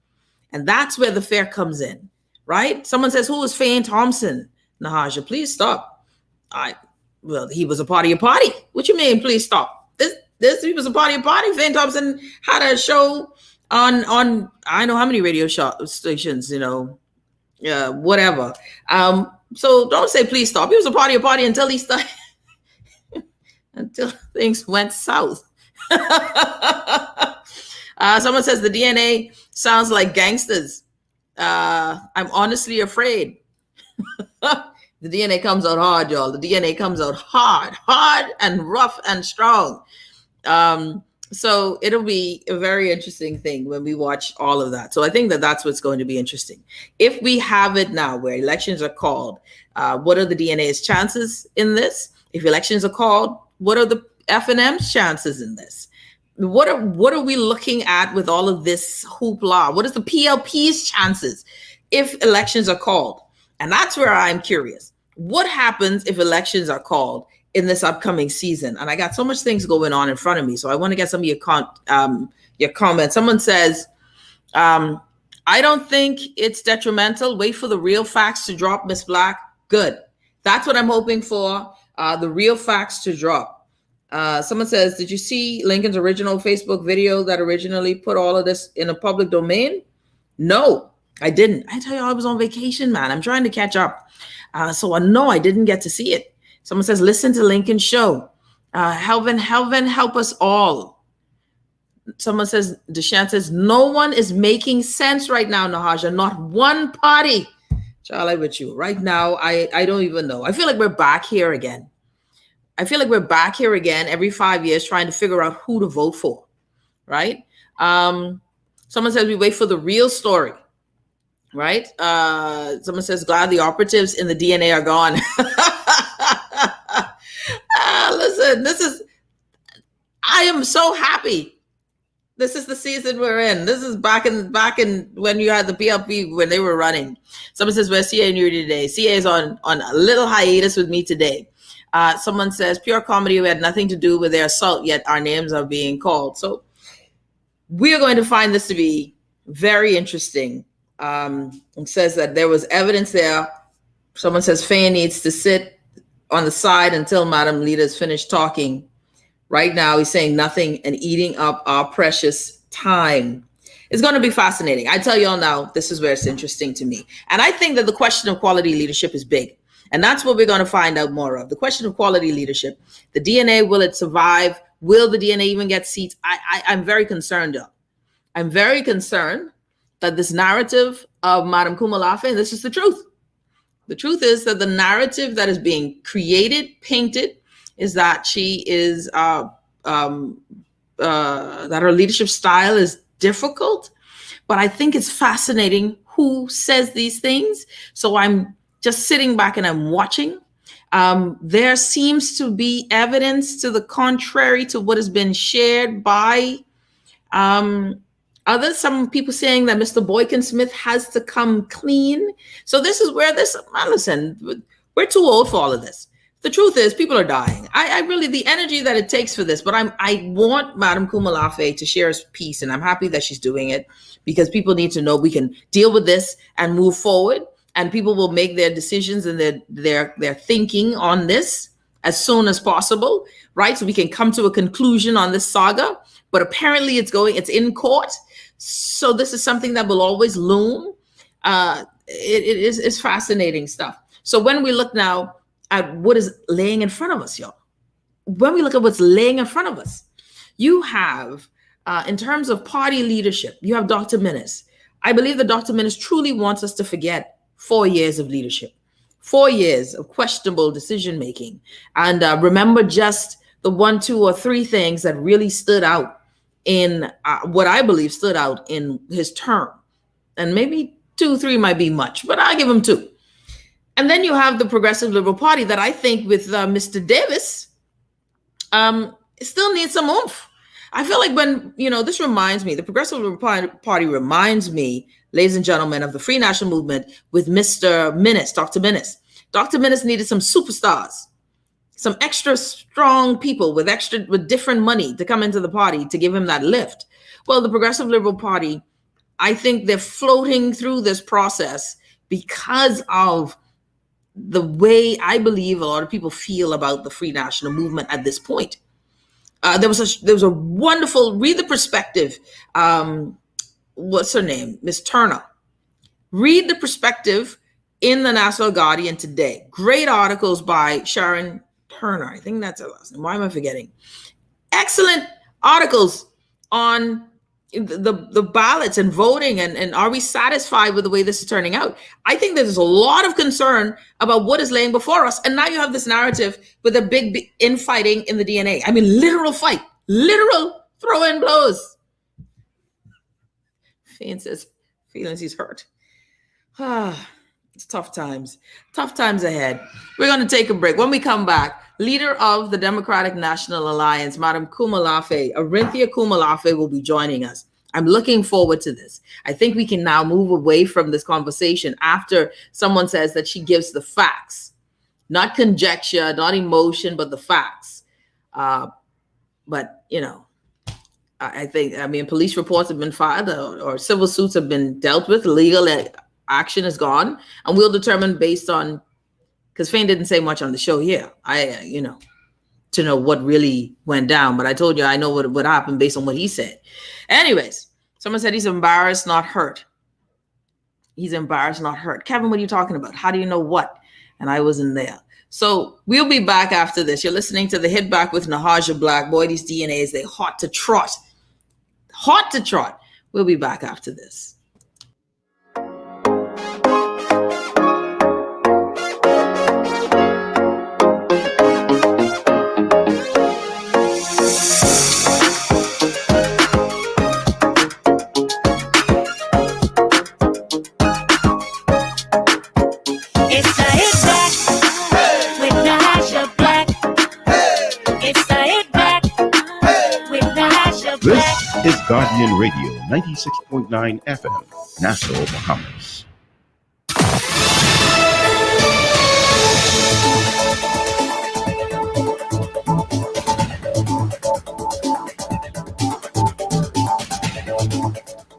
Speaker 4: And that's where the fear comes in, right? Someone says, who is Fayne Thompson? Nahaja, please stop. Well, he was a part of your party. What you mean, please stop? He was a part of your party. Fayne Thompson had a show on I know how many radio stations, whatever. So don't say please stop. He was a part of your party until he started, until things went south. Someone says the DNA sounds like gangsters. I'm honestly afraid. The DNA comes out hard, y'all. The DNA comes out hard and rough and strong. So it'll be a very interesting thing when we watch all of that. So I think that that's what's going to be interesting. If we have it now where elections are called, what are the DNA's chances in this? If elections are called, what are the F&M's chances in this? What are we looking at with all of this hoopla? What is the PLP's chances if elections are called? And that's where I'm curious. What happens if elections are called in this upcoming season? And I got so much things going on in front of me, so I want to get some of your comments. Someone says, I don't think it's detrimental. Wait for the real facts to drop, Miss Black. Good. That's what I'm hoping for, the real facts to drop. Someone says, did you see Lincoln's original Facebook video that originally put all of this in a public domain? No, I didn't. I tell you, I was on vacation, man. I'm trying to catch up. So no, I didn't get to see it. Someone says, listen to Lincoln's show. Helvin, help us all. Someone says, Deshaun says, no one is making sense right now, Nahaja. Not one party. Child, I'm with you. Right now, I don't even know. I feel like we're back here again. Every 5 years trying to figure out who to vote for, right? Someone says we wait for the real story, right? Someone says glad the operatives in the DNA are gone. Listen, I am so happy. This is the season we're in. This is back in when you had the PLP, when they were running. Someone says, where's CA New today? CA is on a little hiatus with me today. Someone says, pure comedy, we had nothing to do with their assault, yet our names are being called. So we are going to find this to be very interesting. It says that there was evidence there. Someone says Fayne needs to sit on the side until Madam Leader is finished talking. Right now, he's saying nothing and eating up our precious time. It's going to be fascinating. I tell you all now, this is where it's interesting to me. And I think that the question of quality leadership is big. And that's what we're going to find out more of. The question of quality leadership. The DNA, will it survive? Will the DNA even get seats? I'm very concerned, though. I'm very concerned that this narrative of Madam Komolafe, and this is the truth. The truth is that the narrative that is being created, painted, is that she is, that her leadership style is difficult. But I think it's fascinating who says these things. So I'm just sitting back and I'm watching. There seems to be evidence to the contrary to what has been shared by others. Some people saying that Mr. Boykin Smith has to come clean. So this is where listen, we're too old for all of this. The truth is, people are dying. I really, the energy that it takes for this, but I want Madam Komolafe to share his piece, and I'm happy that she's doing it, because people need to know we can deal with this and move forward, and people will make their decisions and their thinking on this as soon as possible, right? So we can come to a conclusion on this saga, but apparently it's in court. So this is something that will always loom. It's fascinating stuff. So when we look now at what is laying in front of us, y'all. When we look at what's laying in front of us, you have, in terms of party leadership, you have Dr. Minnis. I believe that Dr. Minnis truly wants us to forget 4 years of leadership, 4 years of questionable decision-making, and remember just the 1, 2, or 3 things that really stood out in what I believe stood out in his term. And maybe 2, 3 might be much, but I'll give him 2. And then you have the Progressive Liberal Party that I think with Mr. Davis still needs some oomph. I feel like when, this reminds me, the Progressive Liberal Party reminds me, ladies and gentlemen, of the Free National Movement with Mr. Minnis, Dr. Minnis. Dr. Minnis needed some superstars, some extra strong people with different money to come into the party to give him that lift. Well, the Progressive Liberal Party, I think they're floating through this process because of the way I believe a lot of people feel about the Free National Movement at this point. There was a wonderful, read the perspective. What's her name? Miss Turner. Read the perspective in the National Guardian today. Great articles by Sharon Turner. I think that's her last name. Why am I forgetting? Excellent articles on the ballots and voting, and are we satisfied with the way this is turning out? I think there's a lot of concern about what is laying before us. And now you have this narrative with a big infighting in the DNA. I mean, literal fight, literal throw-in blows. Fayne says, feelings he's hurt. It's tough times ahead. We're going to take a break. When we come back, leader of the Democratic National Alliance, Madam Komolafe, Arinthia Komolafe, will be joining us. I'm looking forward to this. I think we can now move away from this conversation after someone says that she gives the facts, not conjecture, not emotion, but the facts. But, you know, I mean, police reports have been filed or civil suits have been dealt with. Legal action is gone. And we'll determine based on, because Fayne didn't say much on the show here, to know what really went down. But I told you I know what happened based on what he said. Anyways, someone said he's embarrassed, not hurt. He's embarrassed, not hurt. Kevin, what are you talking about? How do you know what? And I wasn't there. So we'll be back after this. You're listening to the Hit Back with Nahaja Black. Boy, these DNAs, they hot to trot. Hot to trot. We'll be back after this.
Speaker 11: This is Guardian Radio 96.9 FM, Nassau, Bahamas.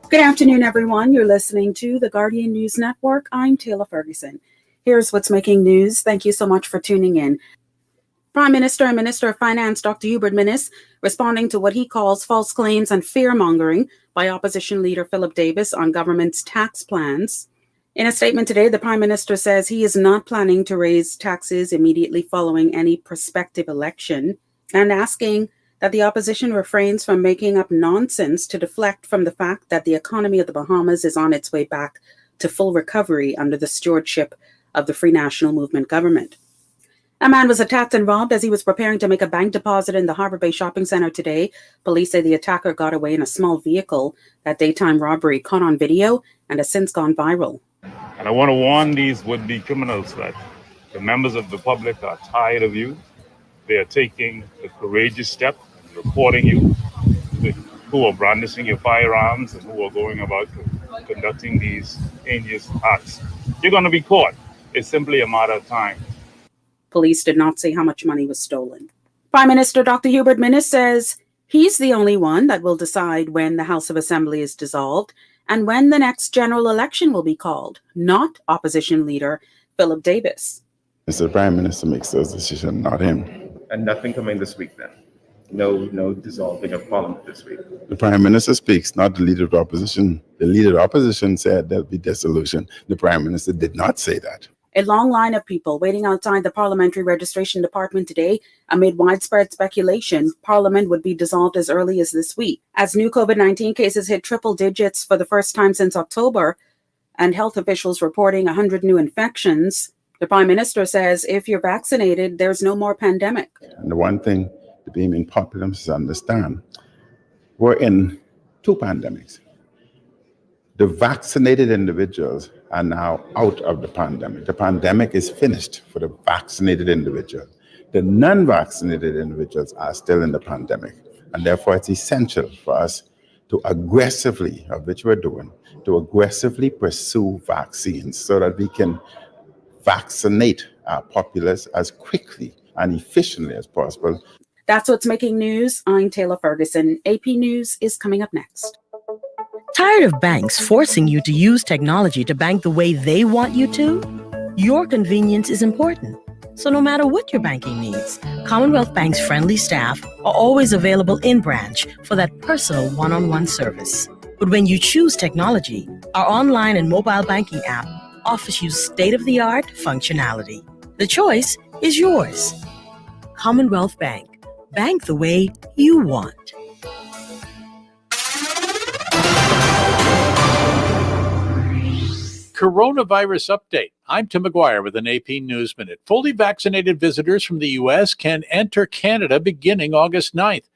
Speaker 14: Good afternoon, everyone. You're listening to the Guardian News Network. I'm Taylor Ferguson. Here's what's making news. Thank you so much for tuning in. Prime Minister and Minister of Finance, Dr. Hubert Minnis, responding to what he calls false claims and fear-mongering by opposition leader Philip Davis on government's tax plans. In a statement today, the Prime Minister says he is not planning to raise taxes immediately following any prospective election, and asking that the opposition refrains from making up nonsense to deflect from the fact that the economy of the Bahamas is on its way back to full recovery under the stewardship of the Free National Movement government. A man was attacked and robbed as he was preparing to make a bank deposit in the Harbor Bay Shopping Center today. Police say the attacker got away in a small vehicle. That daytime robbery caught on video and has since gone viral.
Speaker 15: And I want to warn these would-be criminals that the members of the public are tired of you. They are taking a courageous step and reporting you, who are brandishing your firearms and who are going about conducting these heinous acts. You're going to be caught. It's simply a matter of time.
Speaker 14: Police did not say how much money was stolen. Prime Minister Dr. Hubert Minnis says he's the only one that will decide when the House of Assembly is dissolved and when the next general election will be called, not opposition leader Philip Davis.
Speaker 16: Mr. Prime Minister makes those decisions, not him.
Speaker 17: And nothing coming this week then? No dissolving of Parliament this week?
Speaker 16: The Prime Minister speaks, not the leader of the opposition. The leader of the opposition said there'll be dissolution. The Prime Minister did not say that.
Speaker 14: A long line of people waiting outside the Parliamentary Registration Department today amid widespread speculation Parliament would be dissolved as early as this week. As new COVID-19 cases hit triple digits for the first time since October, and health officials reporting 100 new infections, the Prime Minister says if you're vaccinated, there's no more pandemic.
Speaker 16: And the one thing the beaming populace understand, we're in two pandemics. The vaccinated individuals are now out of the pandemic. The pandemic is finished for the vaccinated individual. The non-vaccinated individuals are still in the pandemic. And therefore, it's essential for us to aggressively, of which we're doing, to aggressively pursue vaccines so that we can vaccinate our populace as quickly and efficiently as possible.
Speaker 14: That's what's making news. I'm Taylor Ferguson. AP News is coming up next.
Speaker 18: Tired of banks forcing you to use technology to bank the way they want you to? Your convenience is important. So no matter what your banking needs, Commonwealth Bank's friendly staff are always available in branch for that personal one-on-one service. But when you choose technology, our online and mobile banking app offers you state-of-the-art functionality. The choice is yours. Commonwealth Bank. Bank the way you want.
Speaker 19: coronavirus update. I'm Tim McGuire with an AP News Minute. Fully vaccinated visitors from the U.S. can enter Canada beginning August 9th.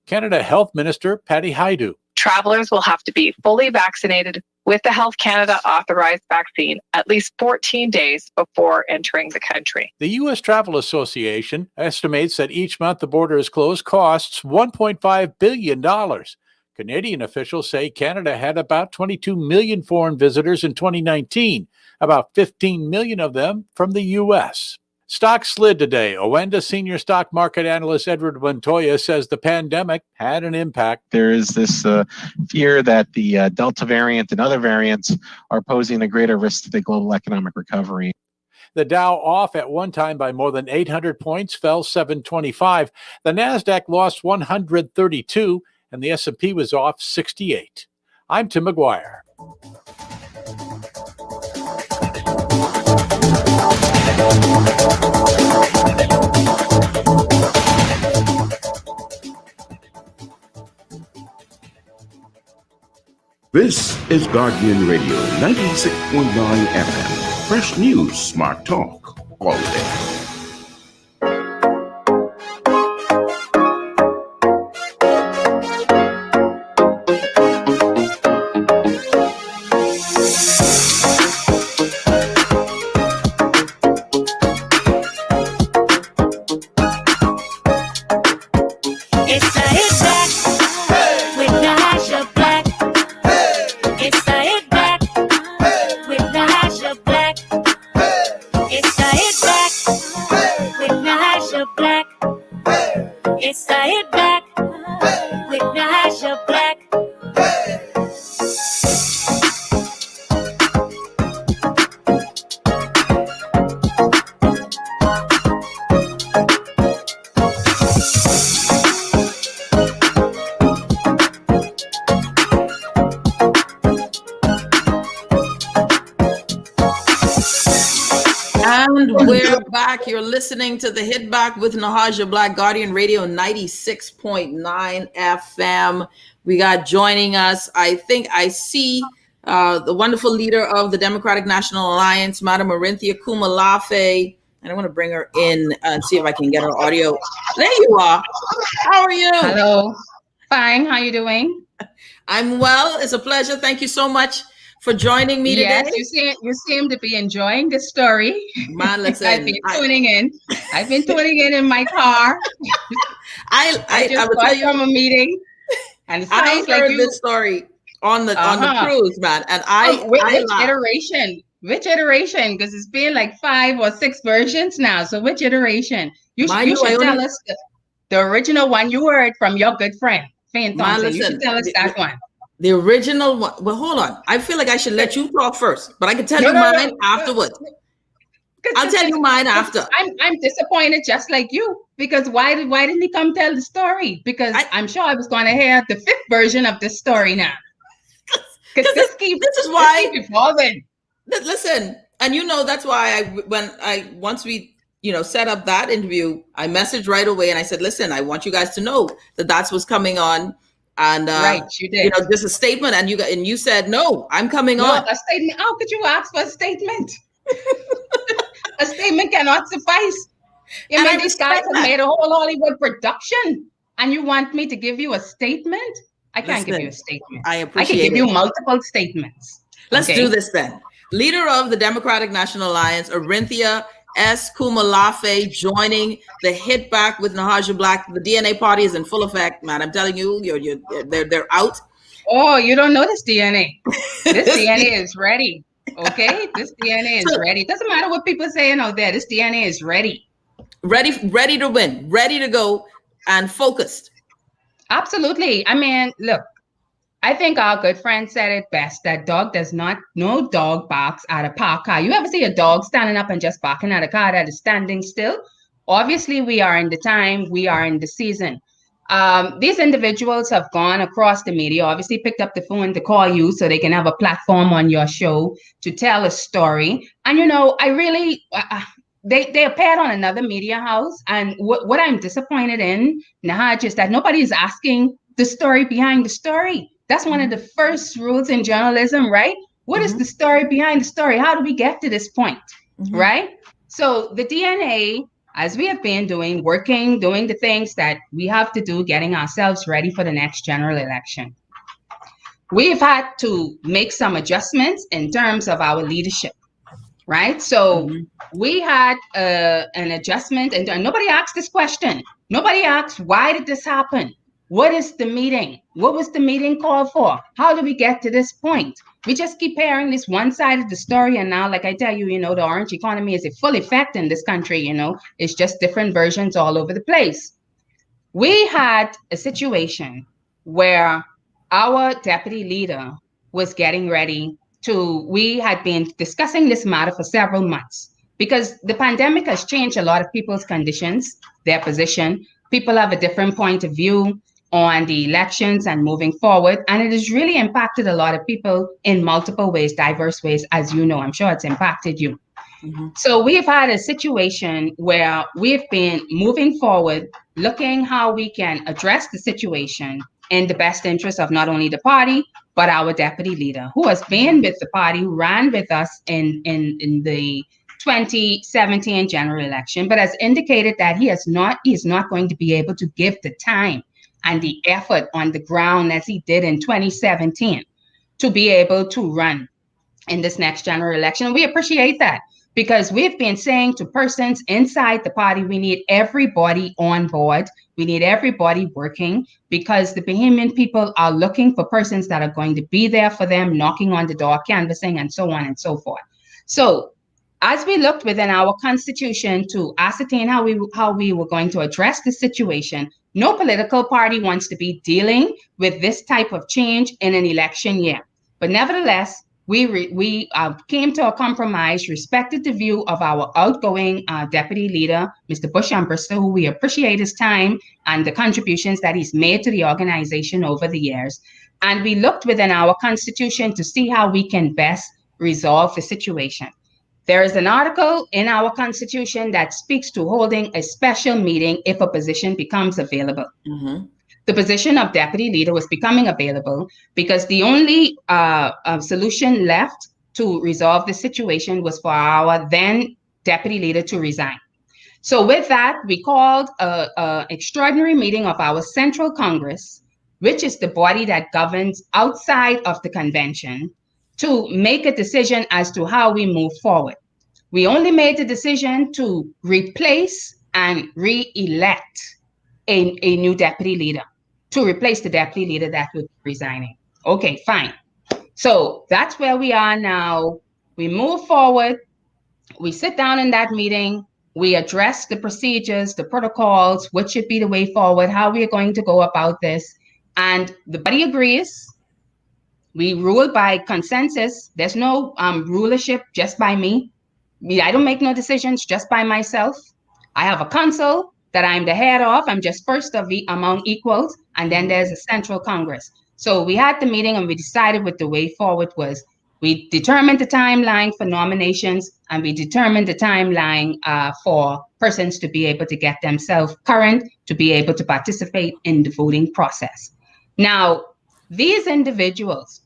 Speaker 19: Canada Health Minister Patty Hajdu.
Speaker 20: Travelers will have to be fully vaccinated with the Health Canada authorized vaccine at least 14 days before entering the country.
Speaker 19: The U.S. Travel Association estimates that each month the border is closed costs $1.5 billion. Canadian officials say Canada had about 22 million foreign visitors in 2019, about 15 million of them from the U.S. Stocks slid today. Owenda senior stock market analyst Edward Montoya says the pandemic had an impact.
Speaker 21: There is this fear that the Delta variant and other variants are posing a greater risk to the global economic recovery.
Speaker 19: The Dow off at one time by more than 800 points, fell 725. The Nasdaq lost 132, and the S&P was off 68. I'm Tim McGuire.
Speaker 11: This is Guardian Radio 96.9 FM. Fresh news, smart talk, all day.
Speaker 4: We're back. You're listening to the Hit Back with Nahaja Black, Guardian Radio 96.9 FM. We got joining us, I think I see the wonderful leader of the Democratic National Alliance, Madam Arinthia Komolafe. And I want to bring her in and see if I can get her audio. There you are. How are you?
Speaker 22: Hello. Fine. How are you doing?
Speaker 4: I'm well. It's a pleasure. Thank you so much for joining me today.
Speaker 22: Yes, you seem to be enjoying the story.
Speaker 4: Man, listen,
Speaker 22: I've been tuning in my car.
Speaker 4: I
Speaker 22: just got from a meeting, and it
Speaker 4: I
Speaker 22: sounds
Speaker 4: heard
Speaker 22: like you.
Speaker 4: this story on the cruise, man, and
Speaker 22: which iteration? Which iteration? Because it's been like 5 or 6 versions now. So which iteration? You should tell us the original one you heard from your good friend Fayne Thompson. You should tell us that one.
Speaker 4: The original one. Well, hold on. I feel like I should let you talk first, but I can tell you mine afterwards. I'll tell you mine after.
Speaker 22: I'm disappointed, just like you, because why didn't he come tell the story? Because I'm sure I was going to hear the 5th version of this story now. Because this is why evolving.
Speaker 4: Listen, and that's why once we set up that interview, I messaged right away and I said, listen, I want you guys to know that that's what's coming on. And
Speaker 22: right, you did.
Speaker 4: Just a statement, and you said no, I'm coming on.
Speaker 22: A statement. How could you ask for a statement? A statement cannot suffice. These guys have made a whole Hollywood production, and you want me to give you a statement? I can't give you a statement.
Speaker 4: I appreciate
Speaker 22: I can give you multiple statements.
Speaker 4: Let's do this then. Leader of the Democratic National Alliance, Arinthia Komolafe, joining the Hit Back with Nahaja Black. The DNA party is in full effect, man. I'm telling you, they're out.
Speaker 22: Oh, you don't know this DNA. This DNA is ready. Okay, this DNA is ready. It doesn't matter what people saying out there. This DNA is ready.
Speaker 4: Ready to win. Ready to go and focused.
Speaker 22: Absolutely. I mean, look. I think our good friend said it best, that no dog barks at a parked car. You ever see a dog standing up and just barking at a car that is standing still? Obviously, we are in the time, we are in the season. These individuals have gone across the media, obviously picked up the phone to call you so they can have a platform on your show to tell a story. And, I really, they appeared on another media house. And what I'm disappointed in, Nahaj, is that nobody is asking the story behind the story. That's one of the first rules in journalism, right? What is the story behind the story? How do we get to this point, right? So the DNA, as we have been doing, working, doing the things that we have to do, getting ourselves ready for the next general election. We've had to make some adjustments in terms of our leadership, right? So we had an adjustment, and nobody asked this question. Nobody asked, why did this happen? What is the meeting? What was the meeting called for? How do we get to this point? We just keep hearing this one side of the story. And now, like I tell you, the orange economy is in full effect in this country. It's just different versions all over the place. We had a situation where our deputy leader was getting ready we had been discussing this matter for several months because the pandemic has changed a lot of people's conditions, their position. People have a different point of view on the elections and moving forward. And it has really impacted a lot of people in multiple ways, diverse ways, as you know. I'm sure it's impacted you. So we've had a situation where we've been moving forward, looking how we can address the situation in the best interest of not only the party, but our deputy leader, who has been with the party, who ran with us in the 2017 general election, but has indicated that he is not going to be able to give the time and the effort on the ground as he did in 2017 to be able to run in this next general election. And we appreciate that because we've been saying to persons inside the party, we need everybody on board. We need everybody working because the Bahamian people are looking for persons that are going to be there for them, knocking on the door, canvassing, and so on and so forth. So as we looked within our constitution to ascertain how we were going to address the situation, no political party wants to be dealing with this type of change in an election year. But nevertheless, we came to a compromise, respected the view of our outgoing deputy leader, Mr. Bush Umbrister, who we appreciate his time and the contributions that he's made to the organization over the years. And we looked within our constitution to see how we can best resolve the situation. There is an article in our constitution that speaks to holding a special meeting if a position becomes available. The position of deputy leader was becoming available because the only solution left to resolve the situation was for our then deputy leader to resign. So with that, we called an extraordinary meeting of our Central Congress, which is the body that governs outside of the convention, to make a decision as to how we move forward. We only made the decision to replace and re-elect a new deputy leader, to replace the deputy leader that was resigning. Okay, fine. So that's where we are now. We move forward. We sit down in that meeting. We address the procedures, the protocols, what should be the way forward, how we are going to go about this. And the body agrees. We rule by consensus. There's no rulership just by me. I don't make no decisions just by myself. I have a council that I'm the head of. I'm just first of among equals. And then there's a Central Congress. So we had the meeting and we decided what the way forward was. We determined the timeline for nominations and we determined the timeline for persons to be able to get themselves current, to be able to participate in the voting process. Now, these individuals,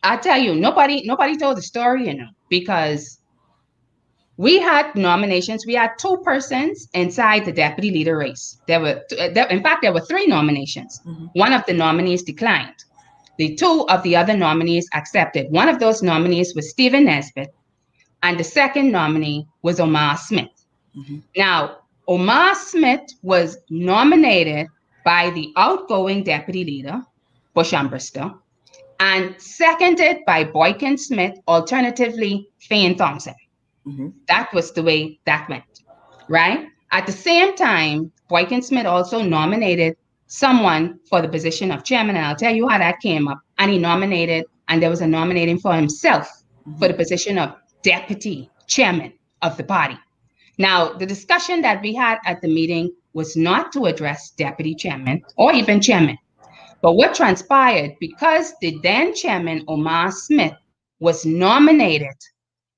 Speaker 22: I tell you, nobody told the story, because we had nominations. We had two persons inside the deputy leader race. In fact, there were three nominations. One of the nominees declined. The two of the other nominees accepted. One of those nominees was Stephen Nesbitt, and the second nominee was Omar Smith. Now, Omar Smith was nominated by the outgoing deputy leader, Bush Umbrister, and seconded by Boykin Smith, alternatively Fayne Thompson. That was the way that went, right? At the same time, Boykin Smith also nominated someone for the position of chairman, and I'll tell you how that came up. And he nominated, and there was a nominating for himself for the position of deputy chairman of the party. Now, the discussion that we had at the meeting was not to address deputy chairman or even chairman. But what transpired, because the then chairman, Omar Smith, was nominated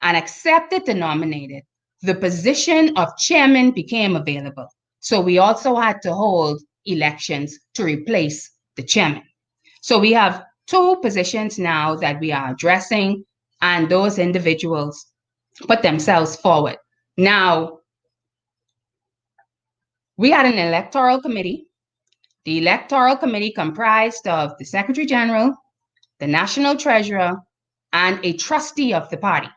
Speaker 22: and accepted the nominated, the position of chairman became available. So we also had to hold elections to replace the chairman. So we have two positions now that we are addressing and those individuals put themselves forward. Now, we had an electoral committee. The electoral committee comprised of the Secretary General, the National Treasurer, and a trustee of the party.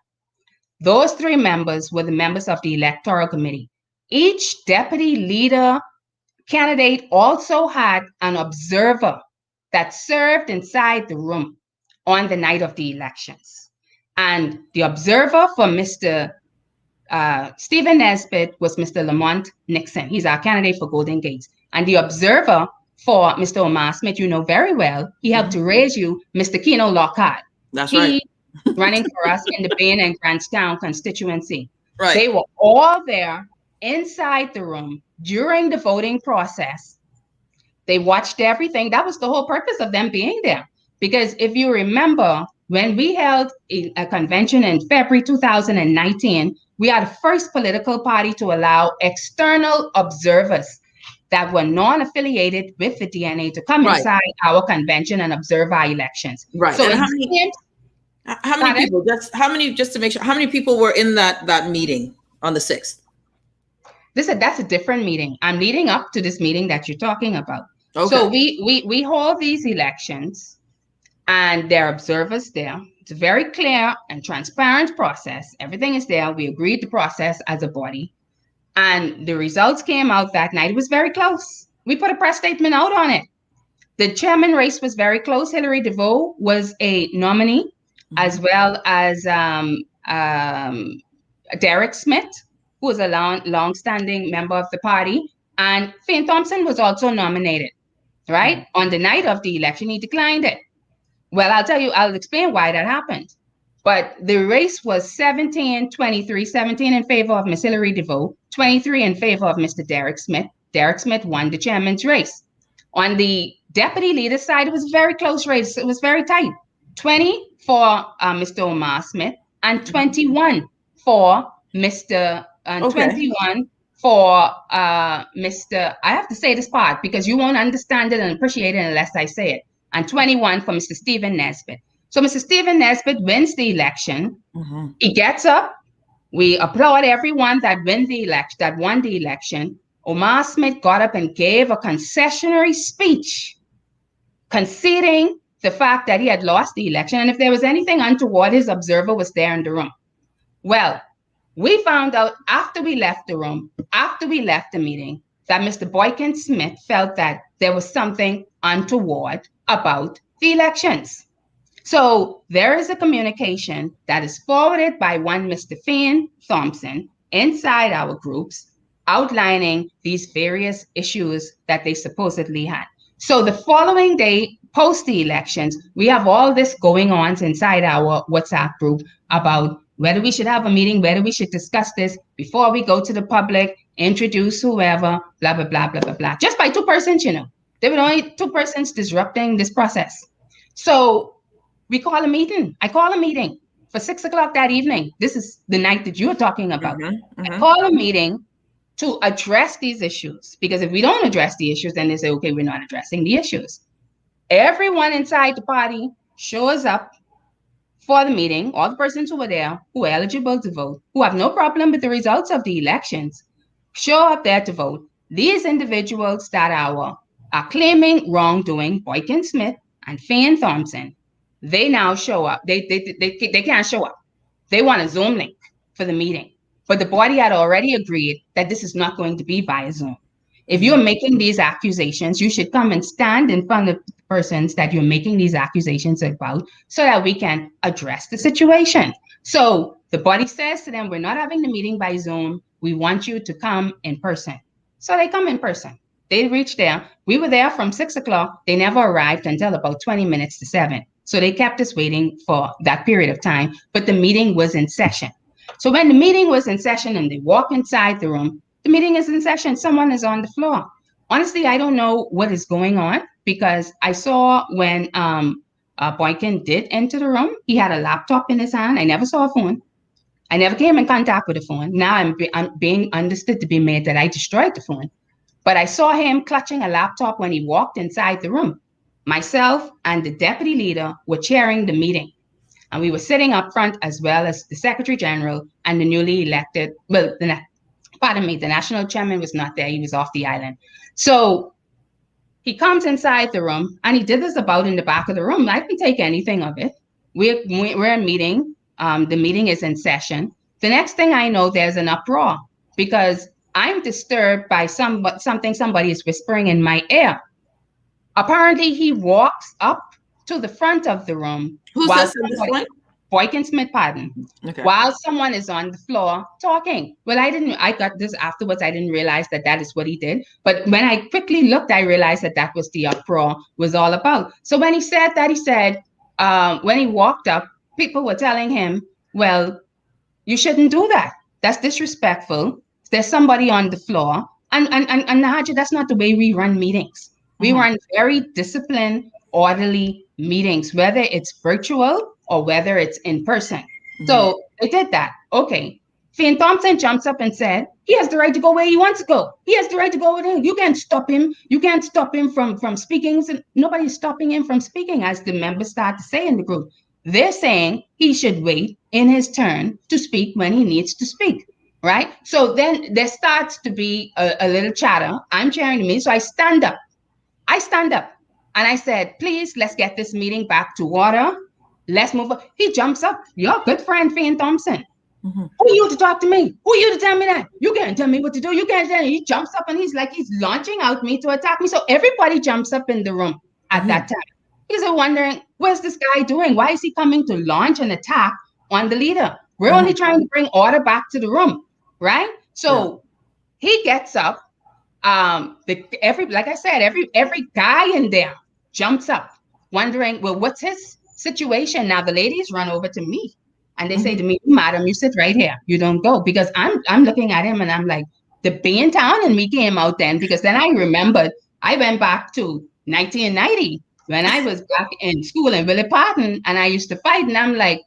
Speaker 22: Those three members were the members of the electoral committee. Each deputy leader candidate also had an observer that served inside the room on the night of the elections. And the observer for Mr. Stephen Nesbitt was Mr. Lamont Nixon. He's our candidate for Golden Gates. And the observer for Mr. Omar Smith, you know very well, he helped to raise you, Mr. Keno Lockhart.
Speaker 4: That's right.
Speaker 22: Running for us in the Bain and Grantstown constituency.
Speaker 4: Right.
Speaker 22: They were all there inside the room during the voting process. They watched everything. That was the whole purpose of them being there. Because if you remember, when we held a convention in February 2019, we are the first political party to allow external observers that were non-affiliated with the DNA to come inside our convention and observe our elections.
Speaker 4: Right.
Speaker 22: So
Speaker 4: and how many people? Just to make sure, how many people were in that meeting on the 6th?
Speaker 22: That's a different meeting. I'm leading up to this meeting that you're talking about.
Speaker 4: Okay.
Speaker 22: So we hold these elections, and there are observers there. It's a very clear and transparent process. Everything is there. We agreed the process as a body, and the results came out that night. It was very close. We put a press statement out on it. The chairman race was very close. Hilary DeVoe was a nominee, as well as Derek Smith, who was a long-standing member of the party, and Fayne Thompson was also nominated, right? On the night of the election, he declined it. Well, I'll explain why that happened. But the race was 17-23, 17 in favor of Ms. Hilary DeVoe, 23 in favor of Mr. Derek Smith. Derek Smith won the chairman's race. On the deputy leader side, it was a very close race. It was very tight. 20 for Mr. Omar Smith and 21 for Mr. 21 for Mr. I have to say this part because you won't understand it and appreciate it unless I say it. And 21 for Mr. Stephen Nesbitt. So Mr. Stephen Nesbitt wins the election. He gets up. We applaud everyone that won the election. Omar Smith got up and gave a concessionary speech conceding the fact that he had lost the election. And if there was anything untoward, his observer was there in the room. Well, we found out after we left the room, after we left the meeting, that Mr. Boykin Smith felt that there was something untoward about the elections. So there is a communication that is forwarded by one Mr. Fayne Thompson inside our groups outlining these various issues that they supposedly had. So the following day, post the elections, we have all this going on inside our WhatsApp group about whether we should have a meeting, whether we should discuss this before we go to the public, introduce whoever, blah, blah, blah, blah, blah, blah. Just by two persons, you know. There were only two persons disrupting this process. So we call a meeting. I call a meeting for 6 o'clock that evening. This is the night that you're talking about. I call a meeting to address these issues, because if we don't address the issues, then they say, okay, we're not addressing the issues. Everyone inside the party shows up for the meeting. All the persons who were there, who are eligible to vote, who have no problem with the results of the elections, show up there to vote. These individuals that are claiming wrongdoing, Boykin Smith and Fayne Thompson, they now show up. They can't show up. They want a Zoom link for the meeting. But the body had already agreed that this is not going to be via Zoom. If you're making these accusations, you should come and stand in front of the persons that you're making these accusations about so that we can address the situation. So the body says to them, we're not having the meeting by Zoom. We want you to come in person. So they come in person. They reached there. We were there from 6 o'clock. They never arrived until about 20 minutes to 7. So they kept us waiting for that period of time, but the meeting was in session. So when the meeting was in session and they walk inside the room, the meeting is in session, someone is on the floor. Honestly, I don't know what is going on, because I saw when Boykin did enter the room, he had a laptop in his hand. I never saw a phone. I never came in contact with a phone. Now I'm being understood to be made that I destroyed the phone. But I saw him clutching a laptop when he walked inside the room. Myself and the deputy leader were chairing the meeting. And we were sitting up front as well as the Secretary General and the newly elected, the national chairman was not there. He was off the island. So he comes inside the room and he did this about in the back of the room. I can take anything of it. We're in meeting. The meeting is in session. The next thing I know, there's an uproar because I'm disturbed by something somebody is whispering in my ear. Apparently, he walks up to the front of the room.
Speaker 4: Who says this one?
Speaker 22: Boykin Smith, pardon.
Speaker 4: Okay.
Speaker 22: While someone is on the floor talking. Well, I got this afterwards. I didn't realize that is what he did. But when I quickly looked, I realized that was the uproar was all about. So when he said that, he said, when he walked up, people were telling him, well, you shouldn't do that. That's disrespectful. There's somebody on the floor. And Nahaja, that's not the way we run meetings. We run very disciplined, orderly meetings, whether it's virtual or whether it's in person. So they did that. Okay. Fayne Thompson jumps up and said, he has the right to go where he wants to go. He has the right to go with him. You can't stop him. You can't stop him from speaking. Nobody's stopping him from speaking, as the members start to say in the group. They're saying he should wait in his turn to speak when he needs to speak, right? So then there starts to be a little chatter. I'm chairing the meeting, so I stand up. And I said, please, let's get this meeting back to order. Let's move on. He jumps up. Your good friend, Fayne Thompson. Who are you to talk to me? Who are you to tell me that? You can't tell me what to do. You can't tell me. He jumps up and he's launching out me to attack me. So everybody jumps up in the room at that time. He's wondering, what's this guy doing? Why is he coming to launch an attack on the leader? We're only trying to bring order back to the room, right? So he gets up. Like I said, every guy in there jumps up, wondering, well, what's his situation? Now the ladies run over to me and they say to me, madam, you sit right here. You don't go. Because I'm looking at him and I'm like, the being town and me came out then, because then I remembered I went back to 1990 when I was back in school in Willard Parton and I used to fight. And I'm like,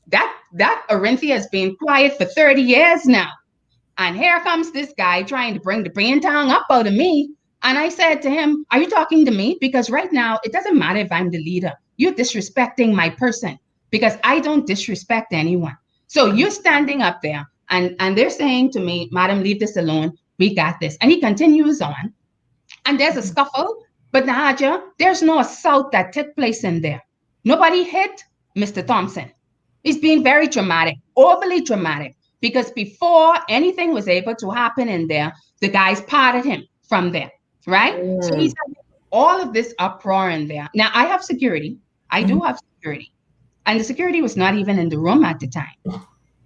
Speaker 22: that Arinthia has been quiet for 30 years now. And here comes this guy trying to bring the brain tongue up out of me. And I said to him, are you talking to me? Because right now, it doesn't matter if I'm the leader. You're disrespecting my person because I don't disrespect anyone. So you're standing up there and they're saying to me, madam, leave this alone. We got this. And he continues on. And there's a scuffle. But Nahaja, there's no assault that took place in there. Nobody hit Mr. Thompson. He's being very dramatic, overly dramatic. Because before anything was able to happen in there, the guys parted him from there, right? So he's having all of this uproar in there. Now, I have security. I do have security. And the security was not even in the room at the time.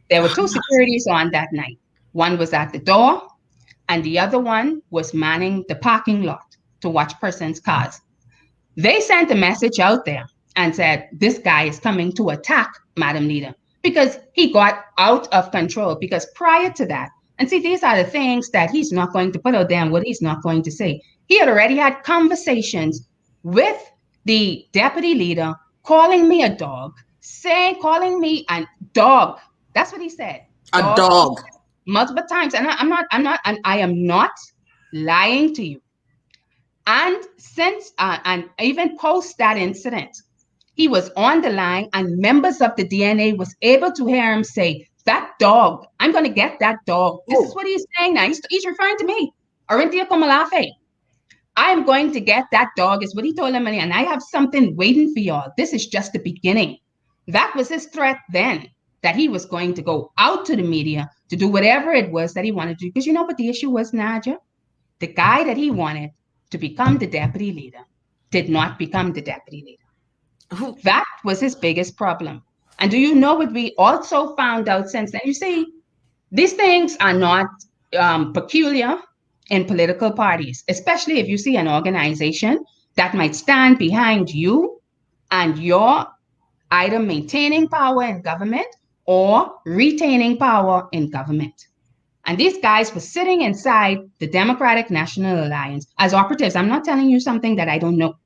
Speaker 22: There were two securities on that night. One was at the door, and the other one was manning the parking lot to watch persons' cars. They sent a message out there and said, this guy is coming to attack Madam Leader. Because he got out of control. Because prior to that, and see, these are the things that he's not going to put out there and what he's not going to say. He had already had conversations with the deputy leader, calling me a dog, calling me a dog. That's what he said.
Speaker 4: A dog.
Speaker 22: Multiple times. And I am not lying to you. And since, and even post that incident, he was on the line and members of the DNA was able to hear him say, that dog, I'm going to get that dog. This is what he's saying now. He's referring to me, Arinthia Komolafe. I am going to get that dog is what he told him. And I have something waiting for y'all. This is just the beginning. That was his threat then, that he was going to go out to the media to do whatever it was that he wanted to do. Because you know what the issue was, Naja? The guy that he wanted to become the deputy leader did not become the deputy leader. That was his biggest problem. And do you know what we also found out since then? You see, these things are not peculiar in political parties, especially if you see an organization that might stand behind you and you're either maintaining power in government or retaining power in government. And these guys were sitting inside the Democratic National Alliance as operatives. I'm not telling you something that I don't know.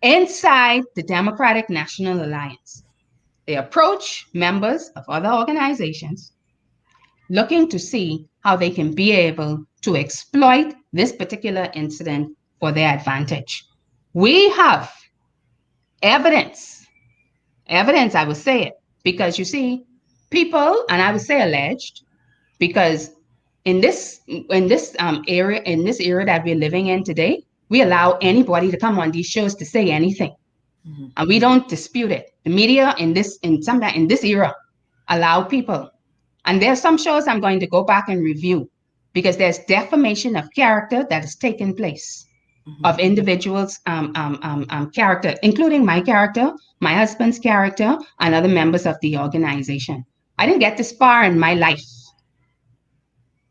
Speaker 22: Inside the Democratic National Alliance, they approach members of other organizations looking to see how they can be able to exploit this particular incident for their advantage. We have evidence, I will say it, Because you see, people, and I would say alleged, because in this era that we're living in today, we allow anybody to come on these shows to say anything. And we don't dispute it. The media in this era allow people. And there's some shows I'm going to go back and review because there's defamation of character that has taken place of individuals' character, including my character, my husband's character, and other members of the organization. I didn't get this far in my life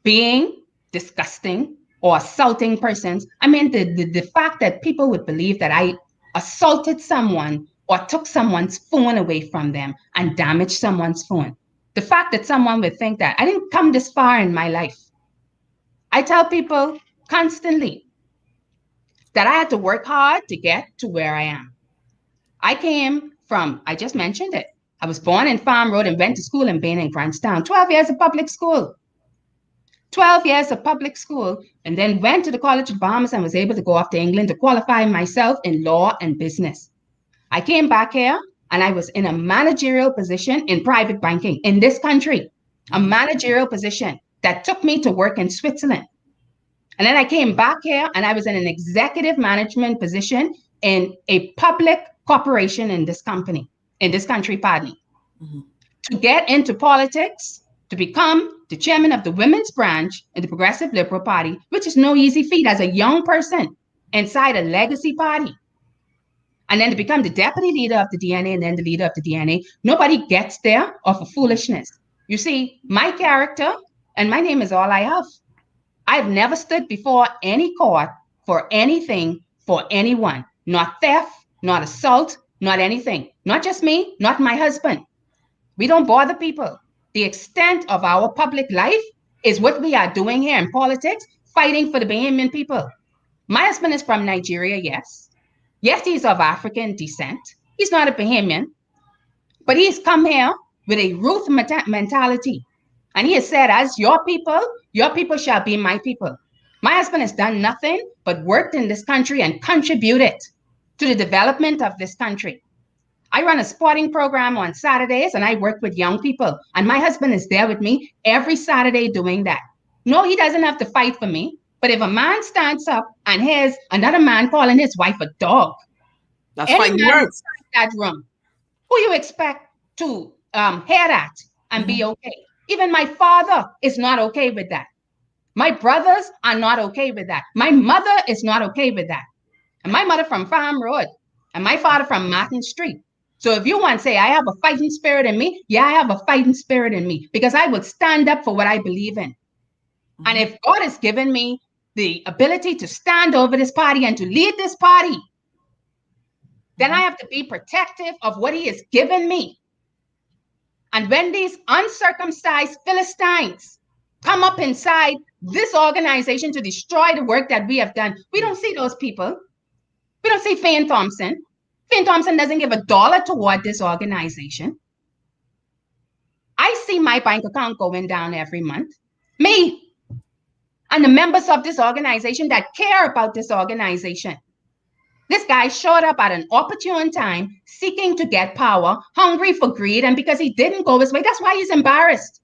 Speaker 22: being disgusting or assaulting persons. I mean, the fact that people would believe that I assaulted someone or took someone's phone away from them and damaged someone's phone. The fact that someone would think that I didn't come this far in my life. I tell people constantly that I had to work hard to get to where I am. I came from, I just mentioned it. I was born in Farm Road and went to school in Bain and Grantstown. 12 years of public school. 12 years of public school, and then went to the College of Bahamas and was able to go off to England to qualify myself in law and business. I came back here and I was in a managerial position in private banking in this country, a managerial position that took me to work in Switzerland. And then I came back here and I was in an executive management position in a public corporation in this country, pardon me. To get into politics, to become the chairman of the women's branch in the Progressive Liberal Party, which is no easy feat as a young person inside a legacy party. And then to become the deputy leader of the DNA and then the leader of the DNA. Nobody gets there off of foolishness. You see, my character and my name is all I have. I've never stood before any court for anything for anyone. Not theft, not assault, not anything. Not just me, not my husband. We don't bother people. The extent of our public life is what we are doing here in politics, fighting for the Bahamian people. My husband is from Nigeria, yes. Yes, he's of African descent. He's not a Bahamian, but he's come here with a Ruth mentality. And he has said, as your people shall be my people. My husband has done nothing but worked in this country and contributed to the development of this country. I run a sporting program on Saturdays and I work with young people. And my husband is there with me every Saturday doing that. No, he doesn't have to fight for me. But if a man stands up and hears another man calling his wife a dog,
Speaker 4: that's fighting words.
Speaker 22: That room, who you expect to hear that and be okay? Even my father is not okay with that. My brothers are not okay with that. My mother is not okay with that. And my mother from Farm Road and my father from Martin Street. So if you want to say I have a fighting spirit in me, yeah, I have a fighting spirit in me because I would stand up for what I believe in. And if God has given me the ability to stand over this party and to lead this party, then I have to be protective of what he has given me. And when these uncircumcised Philistines come up inside this organization to destroy the work that we have done, we don't see those people. We don't see Fayne Thompson. Fayne Thompson doesn't give $1 toward this organization. I see my bank account going down every month. Me and the members of this organization that care about this organization. This guy showed up at an opportune time, seeking to get power, hungry for greed, and because he didn't go his way, that's why he's embarrassed.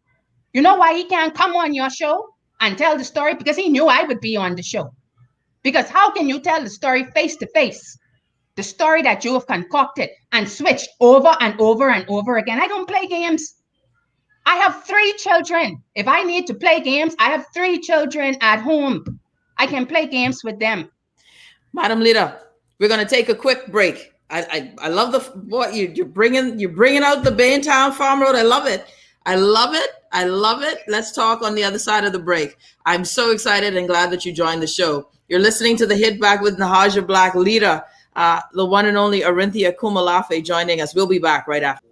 Speaker 22: You know why he can't come on your show and tell the story? Because he knew I would be on the show. Because how can you tell the story face to face? The story that you have concocted and switched over and over and over again. I don't play games. I have 3 children. If I need to play games, I have 3 children at home. I can play games with them.
Speaker 4: Madam Leader, we're going to take a quick break. I love what you're bringing out the Baintown Farm Road. I love it. I love it. I love it. Let's talk on the other side of the break. I'm so excited and glad that you joined the show. You're listening to the Hit Back with Nahaja Black, Leader, the one and only Arinthia Komolafe joining us. We'll be back right after.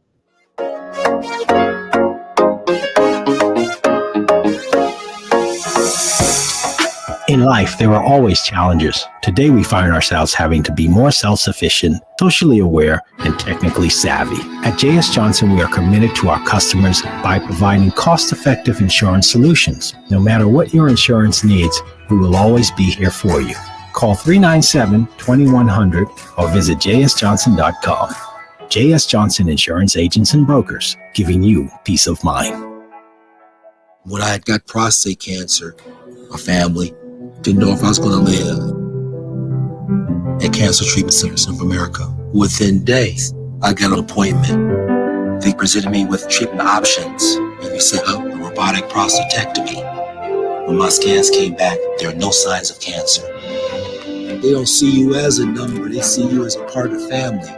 Speaker 1: In life, there are always challenges. Today, we find ourselves having to be more self-sufficient, socially aware, and technically savvy. At J.S. Johnson, we are committed to our customers by providing cost-effective insurance solutions. No matter what your insurance needs, we will always be here for you. Call 397-2100 or visit jsjohnson.com. J.S. Johnson Insurance Agents and Brokers, giving you peace of mind.
Speaker 6: When I had got prostate cancer, my family didn't know if I was going to live. At Cancer Treatment Centers of America, within days, I got an appointment. They presented me with treatment options, and they set up a robotic prostatectomy. When my scans came back, there are no signs of cancer. They don't see you as a number, they see you as a part of the family.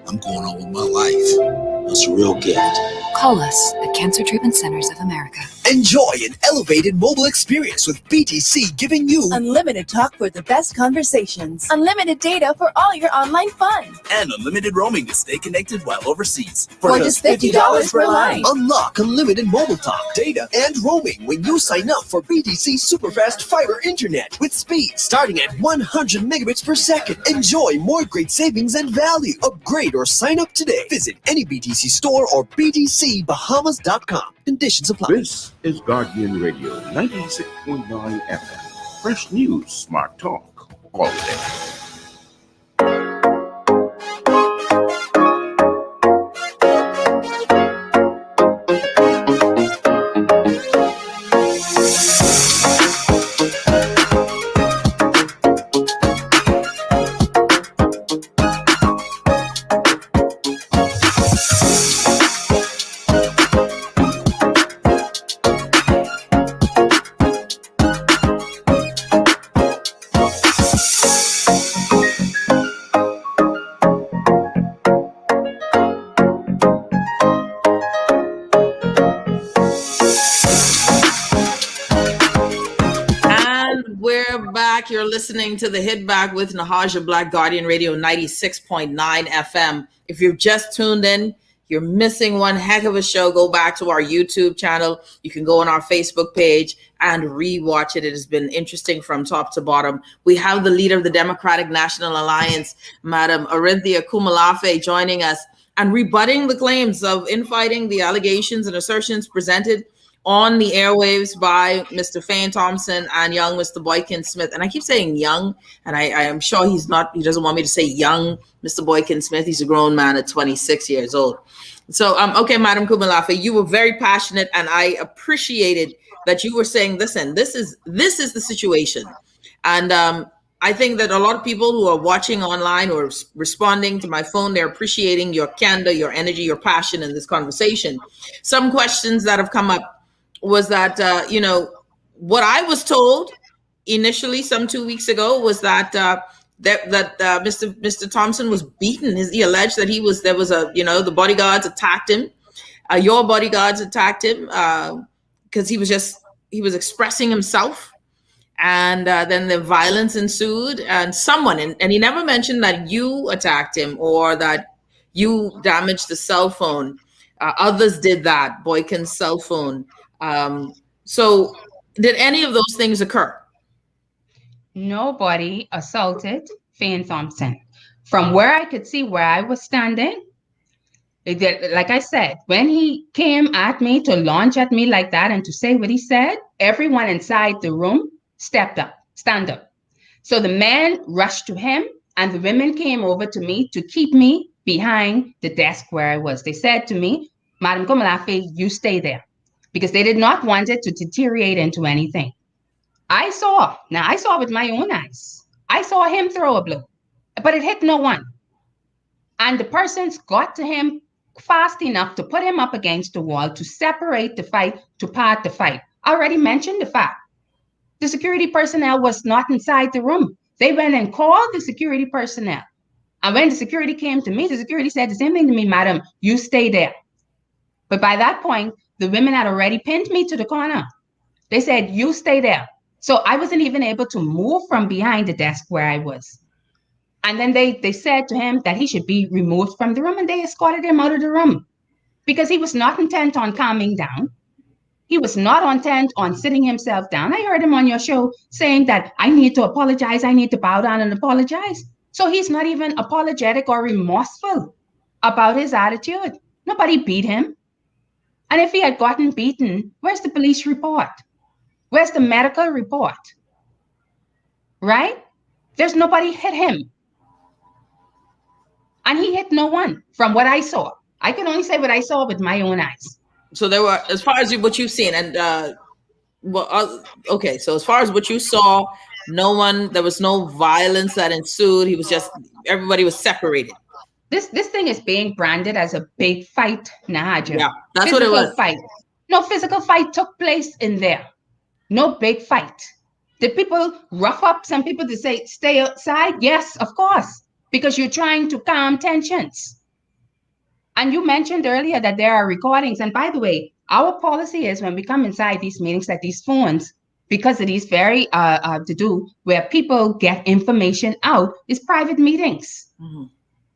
Speaker 6: I'm going on with my life. It's a real gift.
Speaker 7: Call us at Cancer Treatment Centers of America.
Speaker 8: Enjoy an elevated mobile experience with BTC, giving you
Speaker 9: unlimited talk for the best conversations, unlimited data for all your online fun,
Speaker 13: and unlimited roaming to stay connected while overseas.
Speaker 9: For just $50 per line.
Speaker 8: Unlock unlimited mobile talk, data, and roaming when you sign up for BTC Superfast Fiber Internet with speed starting at 100 megabits per second. Enjoy more great savings and value. Upgrade or sign up today. Visit any BTC store or btcbahamas.com. Conditions apply.
Speaker 11: This is Guardian Radio 96.9 FM. Fresh news, smart talk, all day.
Speaker 4: You're listening to the Hit Back with Nahaja Black, Guardian Radio 96.9 FM. If you've just tuned in, you're missing one heck of a show. Go back to our YouTube channel. You can go on our Facebook page and rewatch it. It has been interesting from top to bottom. We have the leader of the Democratic National Alliance, Madam Arinthia Komolafe, joining us and rebutting the claims of infighting, the allegations and assertions presented on the airwaves by Mr. Fayne Thompson and young Mr. Boykin Smith. And I keep saying young, and I am sure he doesn't want me to say young Mr. Boykin Smith. He's a grown man at 26 years old. So, okay, Madam Komolafe, you were very passionate, and I appreciated that you were saying, listen, this is the situation. And I think that a lot of people who are watching online or responding to my phone, they're appreciating your candor, your energy, your passion in this conversation. Some questions that have come up was that, what I was told initially some 2 weeks ago was that Mr. Thompson was beaten. He alleged that the bodyguards attacked him. Your bodyguards attacked him because he was expressing himself. And then the violence ensued, and he never mentioned that you attacked him or that you damaged the cell phone. Others did that, Boykin's cell phone. So did any of those things occur?
Speaker 22: Nobody assaulted Fayne Thompson. From where I could see where I was standing, like I said, when he came at me to launch at me like that and to say what he said, everyone inside the room stand up. So the men rushed to him and the women came over to me to keep me behind the desk where I was. They said to me, Madam Komolafe, you stay there, because they did not want it to deteriorate into anything. I saw with my own eyes. I saw him throw a blow, but it hit no one. And the persons got to him fast enough to put him up against the wall, to separate the fight, to part the fight. I already mentioned the fact. The security personnel was not inside the room. They went and called the security personnel. And when the security came to me, the security said the same thing to me, Madam, you stay there. But by that point, the women had already pinned me to the corner. They said, you stay there. So I wasn't even able to move from behind the desk where I was. And then they said to him that he should be removed from the room, and they escorted him out of the room because he was not intent on calming down. He was not intent on sitting himself down. I heard him on your show saying that I need to apologize. I need to bow down and apologize. So he's not even apologetic or remorseful about his attitude. Nobody beat him. And if he had gotten beaten, where's the police report? Where's the medical report? Right? There's nobody hit him. And he hit no one from what I saw. I can only say what I saw with my own eyes.
Speaker 4: So there were, as far as what you've seen, and okay, so as far as what you saw, there was no violence that ensued. He was just, everybody was separated.
Speaker 22: This thing is being branded as a big fight, Nahaja.
Speaker 4: Yeah, that's what it was.
Speaker 22: Fight. No physical fight took place in there. No big fight. Did people rough up some people to say, stay outside? Yes, of course, because you're trying to calm tensions. And you mentioned earlier that there are recordings. And by the way, our policy is when we come inside these meetings that these phones, because of these very to do where people get information out, is private meetings,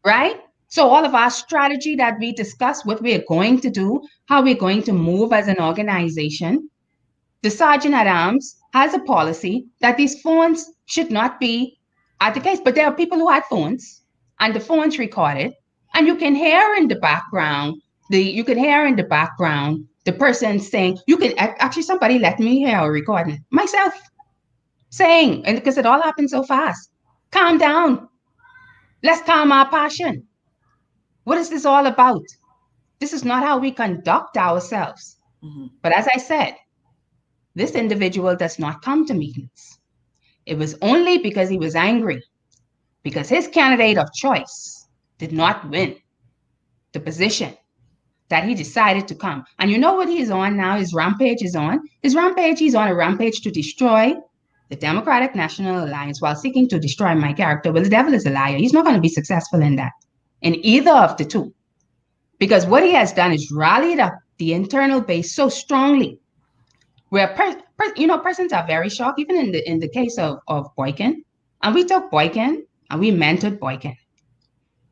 Speaker 22: right? So all of our strategy that we discuss, what we're going to do, how we're going to move as an organization, the Sergeant at Arms has a policy that these phones should not be at the case. But there are people who had phones and the phones recorded, and you can hear in the background, the person saying, actually somebody let me hear a recording myself saying, and because it all happened so fast, calm down. Let's calm our passion. What is this all about? This is not how we conduct ourselves. But as I said, this individual does not come to meetings. It was only because he was angry, because his candidate of choice did not win the position, that he decided to come. And you know what he's on now? His rampage is on. He's on a rampage to destroy the Democratic National Alliance while seeking to destroy my character. Well, the devil is a liar. He's not going to be successful in that, in either of the two. Because what he has done is rallied up the internal base so strongly, where persons are very shocked, even in the case of Boykin. And we took Boykin and we mentored Boykin,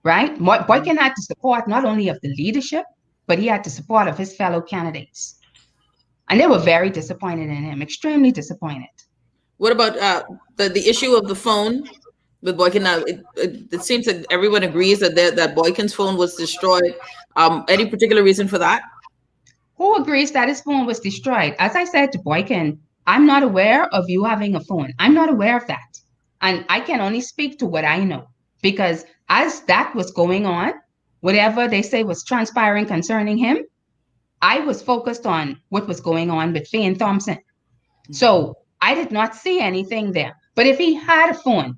Speaker 22: right? Boykin had the support not only of the leadership, but he had the support of his fellow candidates. And they were very disappointed in him, extremely disappointed.
Speaker 4: What about the issue of the phone with Boykin? Now, it seems that everyone agrees that Boykin's phone was destroyed. Any particular reason for that?
Speaker 22: Who agrees that his phone was destroyed? As I said to Boykin, I'm not aware of you having a phone. I'm not aware of that. And I can only speak to what I know, because as that was going on, whatever they say was transpiring concerning him, I was focused on what was going on with Fayne Thompson. So I did not see anything there. But if he had a phone,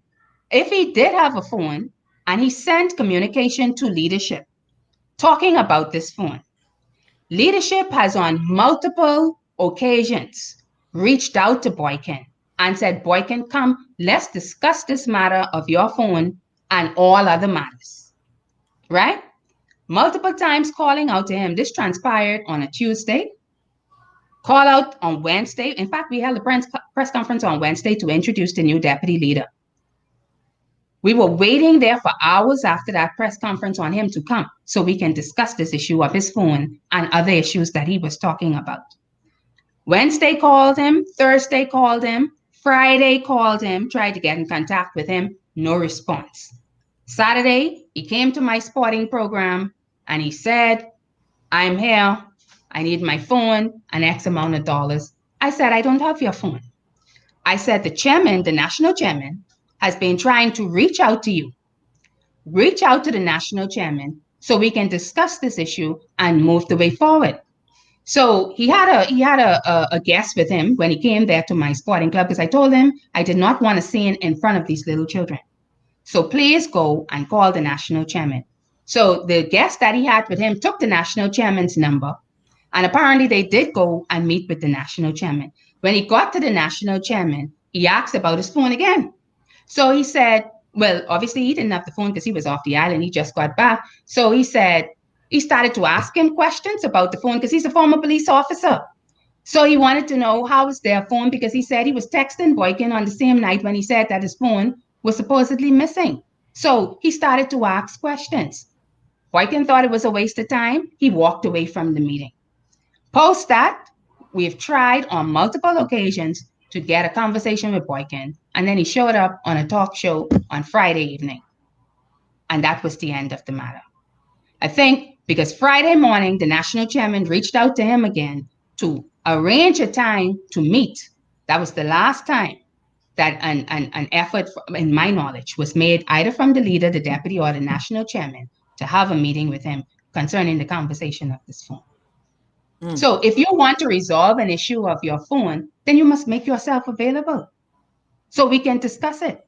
Speaker 22: if he did have a phone and he sent communication to leadership talking about this phone, leadership has on multiple occasions reached out to Boykin and said, Boykin, come, let's discuss this matter of your phone and all other matters, right? Multiple times calling out to him. This transpired on a Tuesday, call out on Wednesday. In fact, we held a press conference on Wednesday to introduce the new deputy leader. We were waiting there for hours after that press conference on him to come so we can discuss this issue of his phone and other issues that he was talking about. Wednesday called him, Thursday called him, Friday called him, tried to get in contact with him, no response. Saturday, he came to my sporting program and he said, I'm here, I need my phone, an X amount of dollars. I said, I don't have your phone. I said, the chairman, the national chairman, has been trying to reach out to you. Reach out to the national chairman so we can discuss this issue and move the way forward. So he had a guest with him when he came there to my sporting club, because I told him I did not want to see him in front of these little children. So please go and call the national chairman. So the guest that he had with him took the national chairman's number, and apparently they did go and meet with the national chairman. When he got to the national chairman, he asked about his phone again. So he said, well, obviously he didn't have the phone because he was off the island. He just got back. So he said, he started to ask him questions about the phone because he's a former police officer. So he wanted to know how was their phone, because he said he was texting Boykin on the same night when he said that his phone was supposedly missing. So he started to ask questions. Boykin thought it was a waste of time. He walked away from the meeting. Post that, we've tried on multiple occasions to get a conversation with Boykin, and then he showed up on a talk show on Friday evening. And that was the end of the matter. I think because Friday morning, the national chairman reached out to him again to arrange a time to meet. That was the last time that an effort, in my knowledge, was made either from the leader, the deputy, or the national chairman to have a meeting with him concerning the conversation of this phone. So if you want to resolve an issue of your phone, then you must make yourself available so we can discuss it.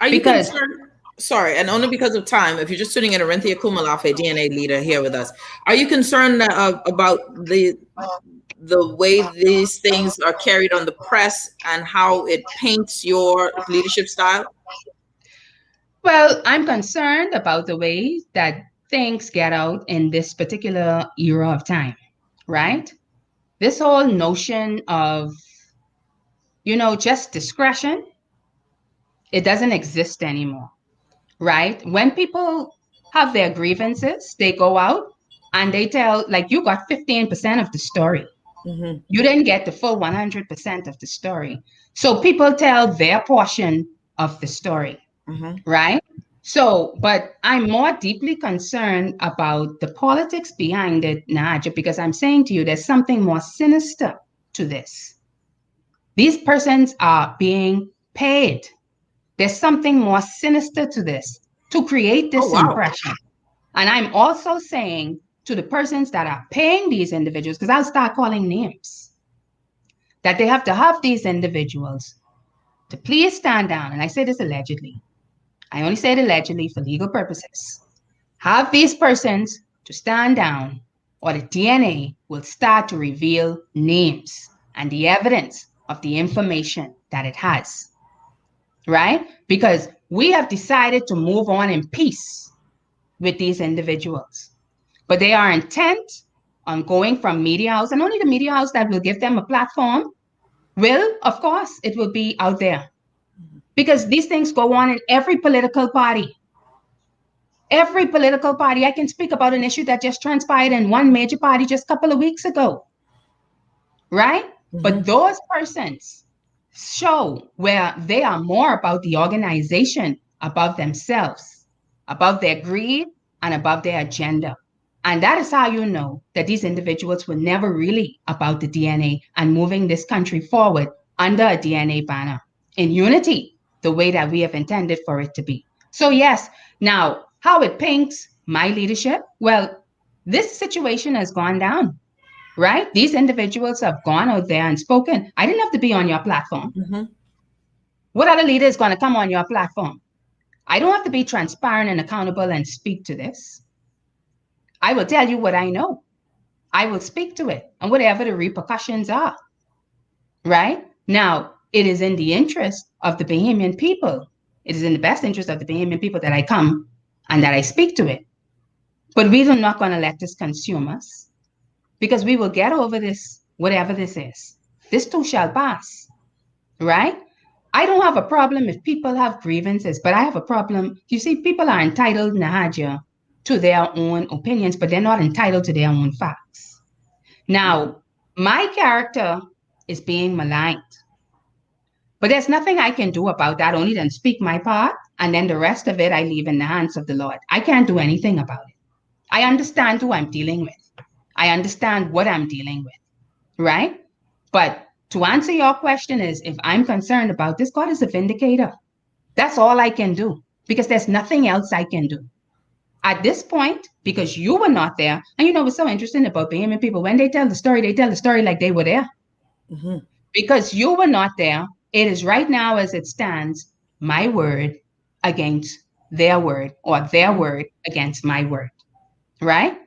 Speaker 4: Are you concerned? Sorry, and only because of time, if you're just tuning in, Arinthia Komolafe, DNA leader, here with us. Are you concerned about the way these things are carried on the press and how it paints your leadership style?
Speaker 22: Well, I'm concerned about the way that things get out in this particular era of time, right? This whole notion of, just discretion, it doesn't exist anymore, right? When people have their grievances, they go out and they tell, like, you got 15% of the story.
Speaker 4: Mm-hmm.
Speaker 22: You didn't get the full 100% of the story. So people tell their portion of the story, right? So, but I'm more deeply concerned about the politics behind it, Naja, because I'm saying to you, there's something more sinister to this. These persons are being paid. There's something more sinister to this, to create this impression. And I'm also saying to the persons that are paying these individuals, because I'll start calling names, that they have to have these individuals to please stand down. And I say this allegedly. I only say it allegedly for legal purposes. Have these persons to stand down, or the DNA will start to reveal names and the evidence of the information that it has, right? Because we have decided to move on in peace with these individuals, but they are intent on going from media house, and only the media house that will give them a platform will, of course, it will be out there. Because these things go on in every political party. Every political party. I can speak about an issue that just transpired in one major party just a couple of weeks ago, right? But those persons show where they are more about the organization, above themselves, above their greed, and above their agenda. And that is how you know that these individuals were never really about the DNA and moving this country forward under a DNA banner in unity, the way that we have intended for it to be. So yes, now how it paints my leadership, well, this situation has gone down, right? These individuals have gone out there and spoken. I didn't have to be on your platform. What other leader is going to come on your platform? I don't have to be transparent and accountable and speak to this. I will tell you what I know. I will speak to it and whatever the repercussions are, right? Now, it is in the interest of the Bahamian people. It is in the best interest of the Bahamian people that I come and that I speak to it. But we are not going to let this consume us, because we will get over this, whatever this is. This too shall pass, right? I don't have a problem if people have grievances, but I have a problem. You see, people are entitled, Nahaja, to their own opinions, but they're not entitled to their own facts. Now, my character is being maligned. But there's nothing I can do about that, only then speak my part, and then the rest of it I leave in the hands of the Lord. I can't do anything about it. I understand who I'm dealing with. I understand what I'm dealing with, right? But to answer your question is, if I'm concerned about this, God is a vindicator. That's all I can do, because there's nothing else I can do. At this point, because you were not there, and what's so interesting about Bahamian people, when they tell the story like they were there. Because you were not there, it is right now as it stands, my word against their word, or their word against my word, right?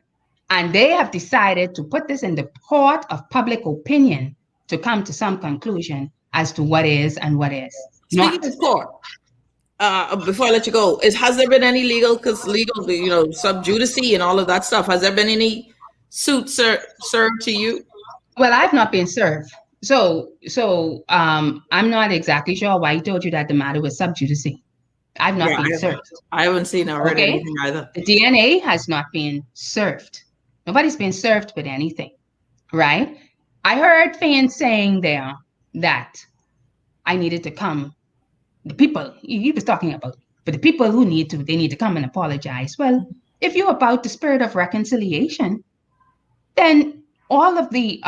Speaker 22: And they have decided to put this in the court of public opinion to come to some conclusion as to what is and what is
Speaker 4: Speaking of court, before I let you go, has there been any legal, sub judice and all of that stuff? Has there been any suits served to you?
Speaker 22: Well, I've not been served. So I'm not exactly sure why he told you that the matter was sub judice. I've not been served.
Speaker 4: I haven't seen or heard anything either.
Speaker 22: The DNA has not been served. Nobody's been served with anything, right? I heard Fayne saying there that I needed to come. The people he was talking about, but the people who they need to come and apologize. Well, if you're about the spirit of reconciliation, then all of the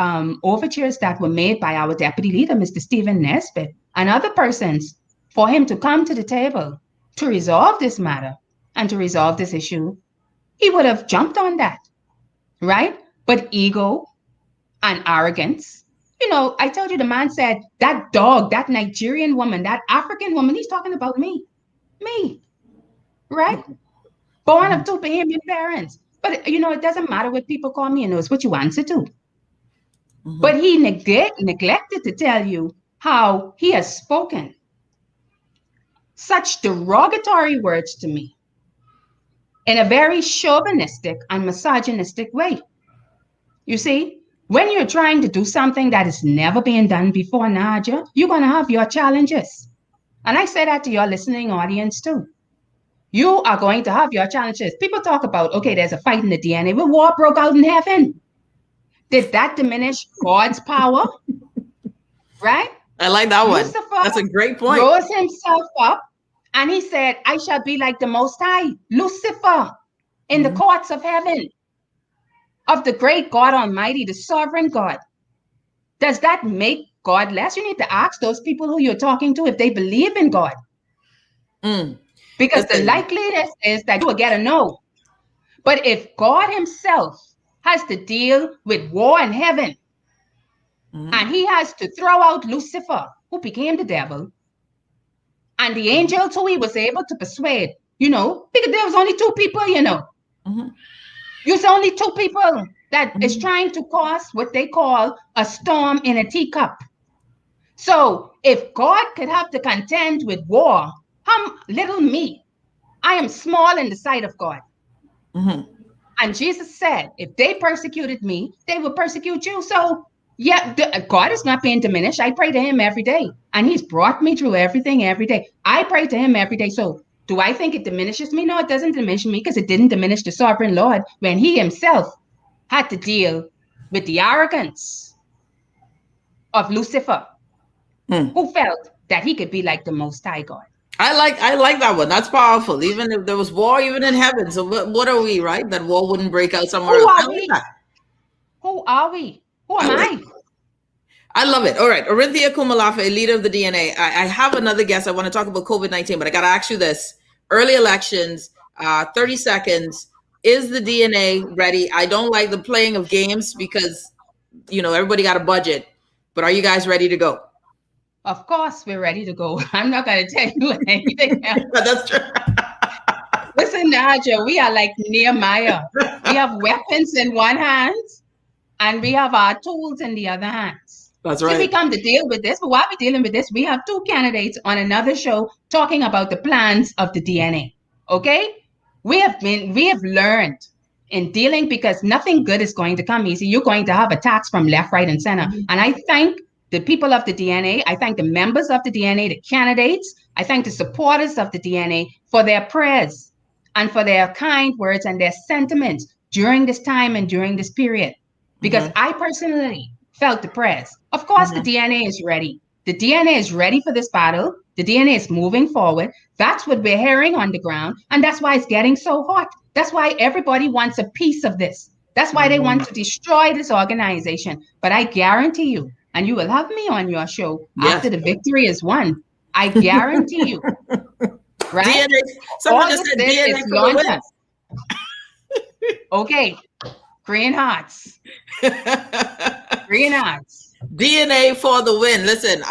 Speaker 22: overtures that were made by our deputy leader, Mr. Stephen Nesbitt, and other persons for him to come to the table to resolve this matter and to resolve this issue, he would have jumped on that, right? But ego and arrogance, I told you the man said, that dog, that Nigerian woman, that African woman, he's talking about me, right? Born of 2 Bahamian parents. But, it doesn't matter what people call me, it's what you answer to. But he neglected to tell you how he has spoken such derogatory words to me in a very chauvinistic and misogynistic way. You see, when you're trying to do something that has never been done before, Naja, you're going to have your challenges. And I say that to your listening audience too. You are going to have your challenges. People talk about, okay, there's a fight in the DNA. Well, war broke out in heaven. Did that diminish God's power? Right?
Speaker 4: I like that one.
Speaker 22: Lucifer
Speaker 4: That's a great point.
Speaker 22: Rose himself up and he said, I shall be like the Most High, Lucifer, in the courts of heaven, of the great God Almighty, the sovereign God. Does that make God less? You need to ask those people who you're talking to if they believe in God. Because the likeliness is that you will get a no. But if God himself has to deal with war in heaven, and he has to throw out Lucifer, who became the devil, and the angels who he was able to persuade, because there was only 2 people, There's only 2 people that is trying to cause what they call a storm in a teacup. So if God could have to contend with war, how little me, I am small in the sight of God. And Jesus said, if they persecuted me, they will persecute you. So yeah, God is not being diminished. I pray to him every day. And he's brought me through everything every day. I pray to him every day. So do I think it diminishes me? No, it doesn't diminish me because it didn't diminish the sovereign Lord when he himself had to deal with the arrogance of Lucifer, who felt that he could be like the Most High God.
Speaker 4: I like that one. That's powerful. Even if there was war, even in heaven. So what are we, right? That war wouldn't break out somewhere else.
Speaker 22: Who are we? Who am I?
Speaker 4: I love it. All right. Arinthia Komolafe, leader of the DNA. I have another guest. I want to talk about COVID-19, but I got to ask you this. Early elections, 30 seconds. Is the DNA ready? I don't like the playing of games because, everybody got a budget. But are you guys ready to go?
Speaker 22: Of course, we're ready to go. I'm not going to tell you anything else.
Speaker 4: That's true.
Speaker 22: Listen, Naja, we are like Nehemiah. We have weapons in one hand and we have our tools in the other hands.
Speaker 4: That's right.
Speaker 22: So we come to deal with this, but while we're dealing with this, we have 2 candidates on another show talking about the plans of the DNA. Okay? We have learned in dealing because nothing good is going to come easy. You're going to have attacks from left, right, and center. And I thank the people of the DNA. I thank the members of the DNA, the candidates. I thank the supporters of the DNA for their prayers and for their kind words and their sentiments during this time and during this period. Because I personally felt the prayers. Of course, the DNA is ready. The DNA is ready for this battle. The DNA is moving forward. That's what we're hearing on the ground. And that's why it's getting so hot. That's why everybody wants a piece of this. That's why they want to destroy this organization. But I guarantee you, and you will have me on your show after the victory is won. I guarantee you. Right?
Speaker 4: DNA. Someone just said DNA for the win.
Speaker 22: Okay. Green hearts. Green hearts.
Speaker 4: DNA for the win. Listen,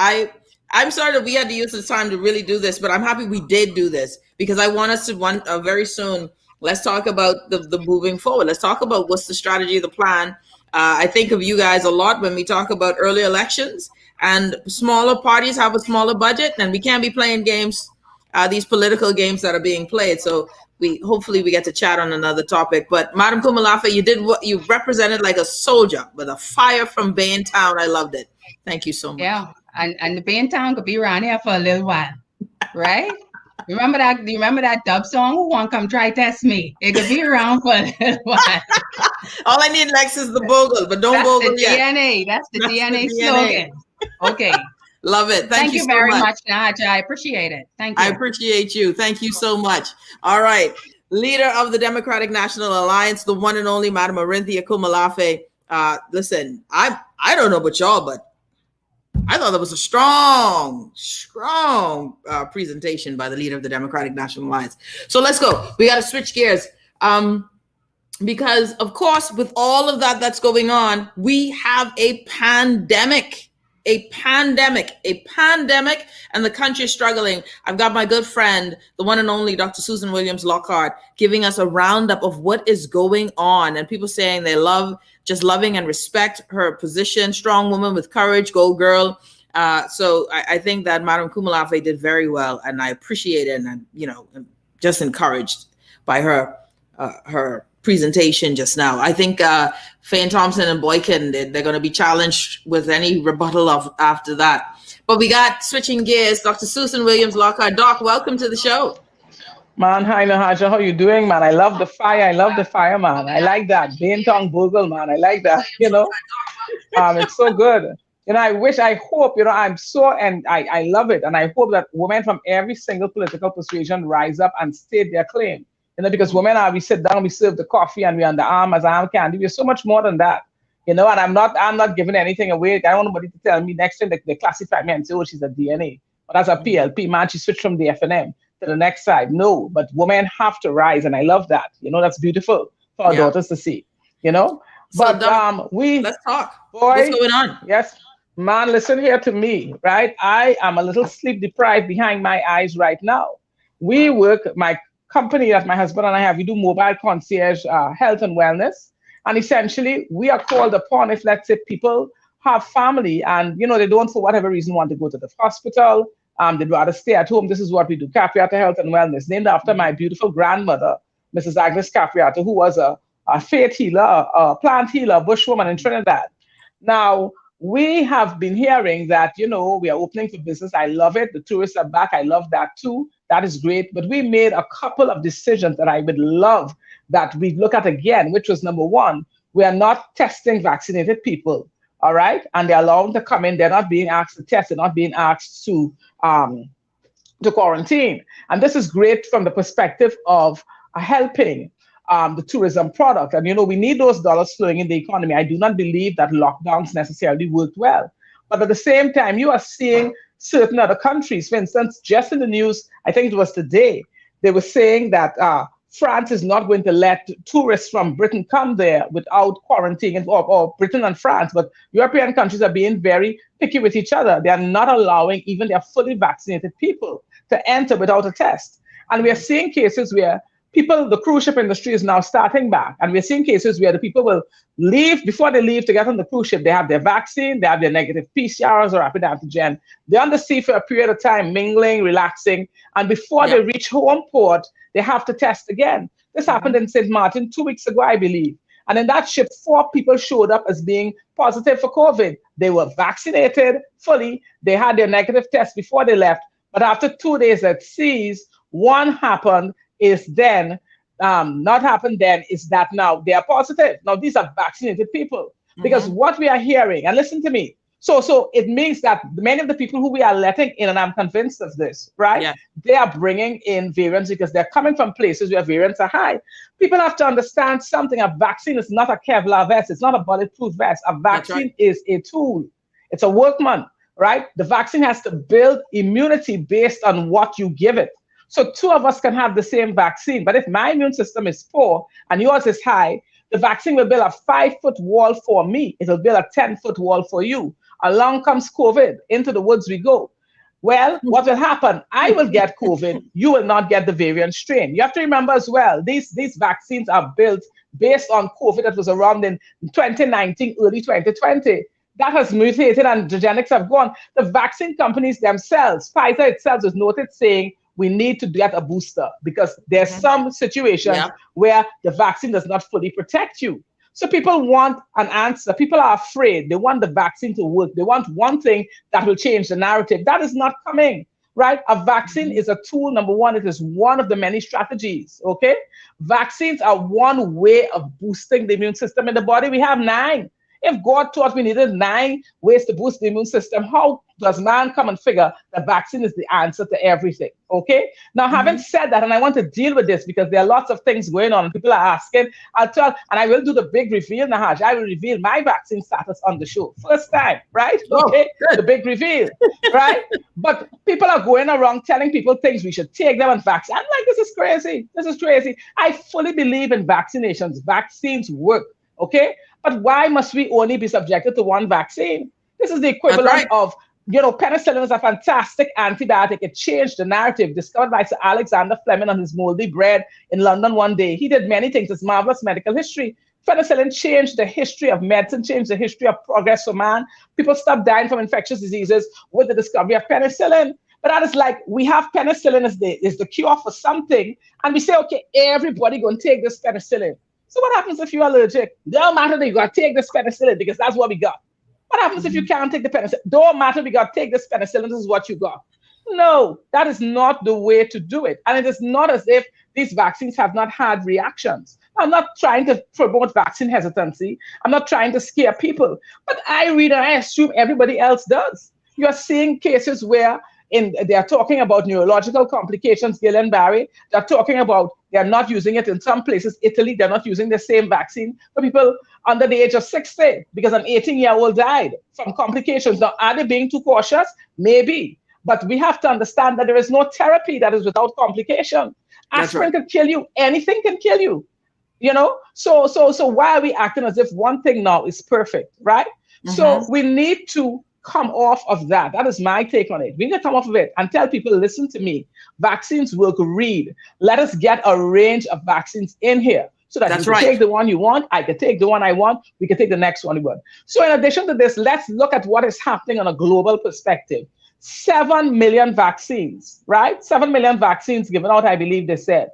Speaker 4: I'm sorry that we had to use this time to really do this, but I'm happy we did do this because I want us to very soon. Let's talk about the moving forward. Let's talk about what's the strategy, the plan. I think of you guys a lot when we talk about early elections, and smaller parties have a smaller budget, and we can't be playing games, these political games that are being played. So hopefully we get to chat on another topic. But Madam Komolafe, you did what you represented like a soldier with a fire from Baintown. I loved it. Thank you so much.
Speaker 22: Yeah, and the Baintown could be around here for a little while, right? Remember that? Do you remember that dub song? Who want to come try test me? It could be around for a little while.
Speaker 4: All I need, Lex, is the bogle, but don't bogle yet.
Speaker 22: DNA. That's the DNA slogan. Okay.
Speaker 4: Love it. Thank you so
Speaker 22: very much, Naja. I appreciate it. Thank you.
Speaker 4: I appreciate you. Thank you so much. All right. Leader of the Democratic National Alliance, the one and only Madam Arinthia Komolafe Listen, I don't know about y'all, but I thought that was a strong presentation by the leader of the Democratic National Alliance. So let's go. We got to switch gears. Because of course, with all of that's going on, we have a pandemic, and the country is struggling. I've got my good friend, the one and only Dr. Susan Williams Lockhart, giving us a roundup of what is going on, and people saying they loving and respect her position. Strong woman with courage, go girl. So I think that Madam Komolafe did very well, and I appreciate it, and I'm, I'm just encouraged by her presentation just now. I think Fayne Thompson and Boykin, they're going to be challenged with any rebuttal after that. But we got, switching gears, Dr. Susan Williams Lockhart. Doc, welcome to the show.
Speaker 2: Man, hi Nahaja, how you doing, man? I love the fire, man. I like that. Beintong Bogle, man. I like that, It's so good. I hope, I love it. And I hope that women from every single political persuasion rise up and state their claim. Because women we sit down, we serve the coffee, and we on the arm as arm candy. We're so much more than that, and I'm not giving anything away. I don't want nobody to tell me next time they classify me and say, oh, she's a DNA. But as a PLP, man, she switched from the FNM to the next side. No, but women have to rise, and I love that. That's beautiful for our daughters to see, But let's
Speaker 4: talk.
Speaker 2: Boy,
Speaker 4: what's going on?
Speaker 2: Yes, man, listen here to me, right? I am a little sleep deprived behind my eyes right now. We work, my company that my husband and I have, we do mobile concierge health and wellness. And essentially, we are called upon if, let's say, people have family and, they don't, for whatever reason, want to go to the hospital. They'd rather stay at home. This is what we do, Capriata Health and Wellness, named after my beautiful grandmother, Mrs. Agnes Capriata, who was a faith healer, a plant healer, bushwoman in Trinidad. Now, we have been hearing that, we are opening for business. I love it. The tourists are back. I love that too. That is great. But we made a couple of decisions that I would love that we look at again, which was number one, we are not testing vaccinated people. All right. And they're allowed to come in. They're not being asked to test. They're not being asked to quarantine. And this is great from the perspective of helping the tourism product. And, we need those dollars flowing in the economy. I do not believe that lockdowns necessarily worked well. But at the same time, you are seeing certain other countries, for instance, just in the news, I think it was today, they were saying that France is not going to let tourists from Britain come there without quarantining, or Britain and France, but European countries are being very picky with each other. They are not allowing even their fully vaccinated people to enter without a test. And we are seeing cases where the cruise ship industry is now starting back. And we're seeing cases where the people will leave, before they leave to get on the cruise ship, they have their vaccine, they have their negative PCRs or rapid antigen. They're on the sea for a period of time, mingling, relaxing. And before they reach home port, they have to test again. This happened in St. Martin 2 weeks ago, I believe. And in that ship, 4 people showed up as being positive for COVID. They were vaccinated fully. They had their negative test before they left. But after 2 days at seas, one happened is then, not happened then, is that now they are positive. Now, these are vaccinated people. Because what we are hearing, and listen to me, so it means that many of the people who we are letting in, and I'm convinced of this, right? Yeah. They are bringing in variants because they're coming from places where variants are high. People have to understand something. A vaccine is not a Kevlar vest. It's not a bulletproof vest. A vaccine is a tool. It's a workman, right? The vaccine has to build immunity based on what you give it. So 2 of us can have the same vaccine, but if my immune system is poor and yours is high, the vaccine will build a 5-foot wall for me. It will build a 10-foot wall for you. Along comes COVID. Into the woods we go. Well, what will happen? I will get COVID. You will not get the variant strain. You have to remember as well, these vaccines are built based on COVID that was around in 2019, early 2020. That has mutated and the genetics have gone. The vaccine companies themselves, Pfizer itself is noted saying, we need to get a booster because there's some situations where the vaccine does not fully protect you. So people want an answer. People are afraid. They want the vaccine to work. They want one thing that will change the narrative. That is not coming, right? A vaccine is a tool. Number one, it is one of the many strategies, okay? Vaccines are one way of boosting the immune system in the body. We have 9. If God thought we needed 9 ways to boost the immune system, how does man come and figure that vaccine is the answer to everything? Okay. Now, having said that, and I want to deal with this because there are lots of things going on and people are asking, I'll tell, and I will do the big reveal, Nahaj. I will reveal my vaccine status on the show. First time, right? Okay. The big reveal, right? But people are going around telling people things we should take them and vaccine. I'm like, this is crazy. This is crazy. I fully believe in vaccinations. Vaccines work. Okay. But why must we only be subjected to one vaccine? This is the equivalent of, penicillin is a fantastic antibiotic. It changed the narrative discovered by Sir Alexander Fleming on his moldy bread in London one day. He did many things. It's marvelous medical history. Penicillin changed the history of medicine, changed the history of progress for man. People stopped dying from infectious diseases with the discovery of penicillin. But that is like, we have penicillin is the cure for something. And we say, okay, everybody going to take this penicillin. So what happens if you're allergic? Don't matter that you got to take this penicillin because that's what we got. What happens if you can't take the penicillin? Don't matter, we got to take this penicillin, this is what you got. No, that is not the way to do it. And it is not as if these vaccines have not had reactions. I'm not trying to promote vaccine hesitancy. I'm not trying to scare people. But I assume everybody else does. You are seeing cases where they are talking about neurological complications, Guillain-Barré. They're talking about they're not using it in some places. Italy, they're not using the same vaccine for people under the age of 60 because an 18-year-old died from complications. Now, are they being too cautious? Maybe. But we have to understand that there is no therapy that is without complication. Aspirin can kill you. Anything can kill you. So why are we acting as if one thing now is perfect, right? So we need to come off of that. That is my take on it. We need to come off of it and tell people, listen to me. Vaccines work. Read. Let us get a range of vaccines in here so that you can take the one you want. I can take the one I want. We can take the next one we want. So in addition to this, let's look at what is happening on a global perspective. 7 million vaccines, right? 7 million vaccines given out, I believe they said.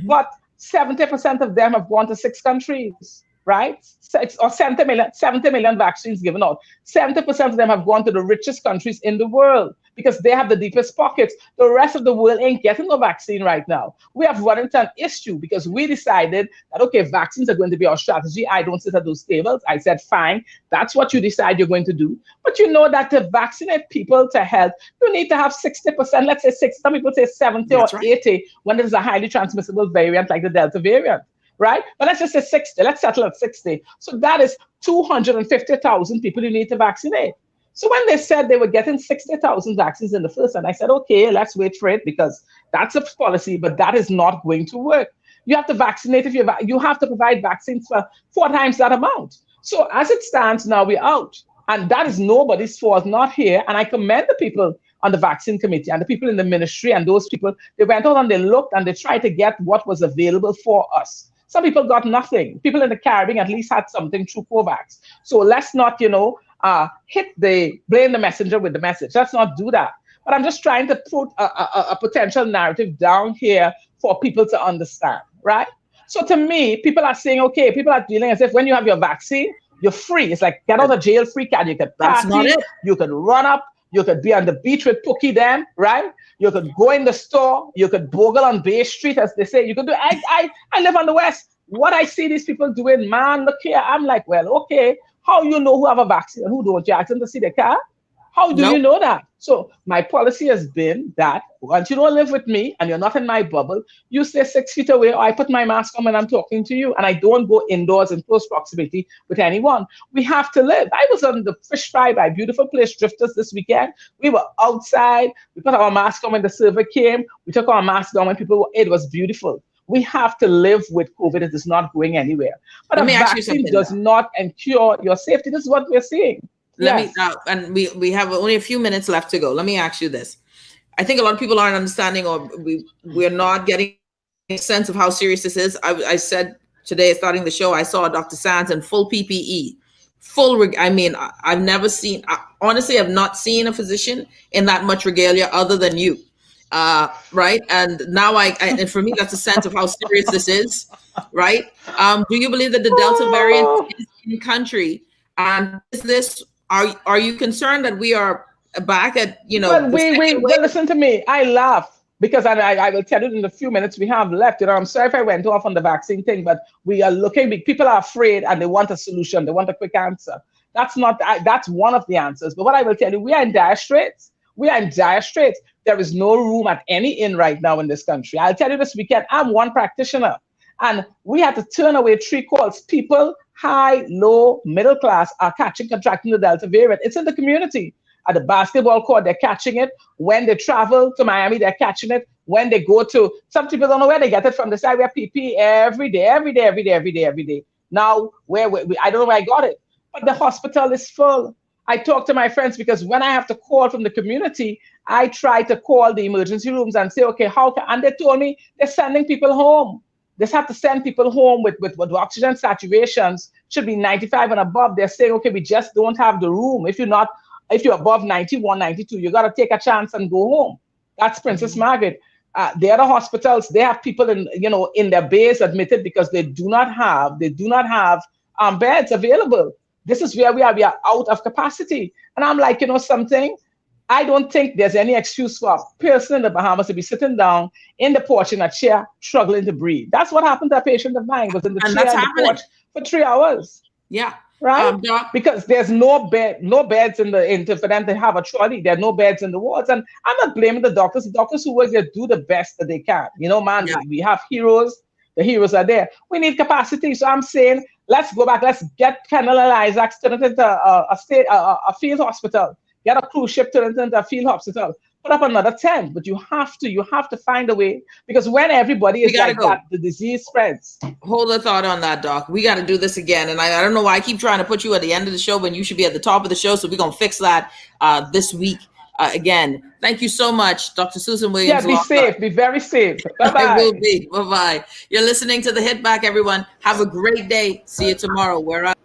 Speaker 2: But 70% of them have gone to 6 countries. Right? 70 million vaccines given out. 70% of them have gone to the richest countries in the world because they have the deepest pockets. The rest of the world ain't getting no vaccine right now. We have run into an issue because we decided that, okay, vaccines are going to be our strategy. I don't sit at those tables. I said, fine, that's what you decide you're going to do. But you know that to vaccinate people to health, you need to have 60%, let's say 60, some people say 70 or 80 when there's a highly transmissible variant like the Delta variant. Right? But let's just say 60. Let's settle at 60. So that is 250,000 people you need to vaccinate. So when they said they were getting 60,000 vaccines in the first, and I said, okay, let's wait for it because that's a policy, but that is not going to work. You have to vaccinate if you have to provide vaccines for 4 times that amount. So as it stands now, we're out. And that is nobody's fault, not here. And I commend the people on the vaccine committee and the people in the ministry and those people. They went out and they looked and they tried to get what was available for us. Some people got nothing. People in the Caribbean at least had something through COVAX. So let's not, blame the messenger with the message. Let's not do that. But I'm just trying to put a potential narrative down here for people to understand, right? So to me, people are saying, okay, people are dealing as if when you have your vaccine, you're free. It's like get out of jail free card. You could party, you could run up, you could be on the beach with Pookie them, right? You could go in the store, you could bogle on Bay Street, as they say. You could do. I live on the West. What I see these people doing, man, look here. I'm like, well, okay. How you know who have a vaccine and who don't? You ask them to see the car? How do you know that? So my policy has been that once you don't live with me and you're not in my bubble, you stay 6 feet away or I put my mask on when I'm talking to you and I don't go indoors in close proximity with anyone. We have to live. I was on the fish fry by beautiful place Drifters this weekend. We were outside. We put our mask on when the server came. We took our mask down when people were, it was beautiful. We have to live with COVID. It is not going anywhere. But a vaccine does not ensure your safety. This is what we're seeing.
Speaker 4: And we have only a few minutes left to go. Let me ask you this. I think a lot of people aren't understanding or we're not getting a sense of how serious this is. I said today, starting the show, I saw Dr. Sands in full PPE. I've never seen, honestly, I've not seen a physician in that much regalia other than you. Right. And now and for me, that's a sense of how serious this is. Right. Do you believe that the Delta variant is in the country? And are you concerned that we are back at,
Speaker 2: Well, listen to me. I laugh. Because I will tell you in the few minutes we have left, I'm sorry if I went off on the vaccine thing, but we are looking, people are afraid and they want a solution. They want a quick answer. That's one of the answers. But what I will tell you, we are in dire straits. We are in dire straits. There is no room at any inn right now in this country. I'll tell you this weekend, I'm one practitioner and we had to turn away 3 calls. People, high, low, middle class are contracting the Delta variant. It's in the community. At the basketball court, they're catching it. When they travel to Miami, they're catching it. When they go to, some people don't know where they get it from. They say, I wear PP every day. Now, I don't know where I got it, but the hospital is full. I talk to my friends because when I have to call from the community, I try to call the emergency rooms and say, okay, and they told me they're sending people home. They have to send people home with oxygen saturations should be 95 and above. They're saying, okay, we just don't have the room. If you're above 91, 92, you got to take a chance and go home. That's Princess Margaret. The other hospitals, they have people in their bays admitted because they do not have beds available. This is where we are out of capacity. And I'm like, something, I don't think there's any excuse for a person in the Bahamas to be sitting down in the porch in a chair, struggling to breathe. That's what happened to a patient of mine, was in the chair in the porch for 3 hours.
Speaker 4: Yeah.
Speaker 2: Right? Because there's no beds for them to have a trolley. There are no beds in the wards. And I'm not blaming the doctors. The doctors who work there do the best that they can. We have heroes. The heroes are there. We need capacity. So I'm saying, let's go back. Let's get Colonel Isaacs turned into a field hospital. Get a cruise ship turned into a field hospital. Put up another tent. But you have to find a way, because when everybody is like that, the disease spreads.
Speaker 4: Hold a thought on that, Doc. We got to do this again. And I don't know why I keep trying to put you at the end of the show when you should be at the top of the show. So we're going to fix that this week again. Thank you so much, Dr. Susan Williams.
Speaker 2: Yeah, be safe. Be very safe. Bye-bye.
Speaker 4: I will be. Bye-bye. You're listening to The Hit Back, everyone. Have a great day. See you tomorrow. We're out.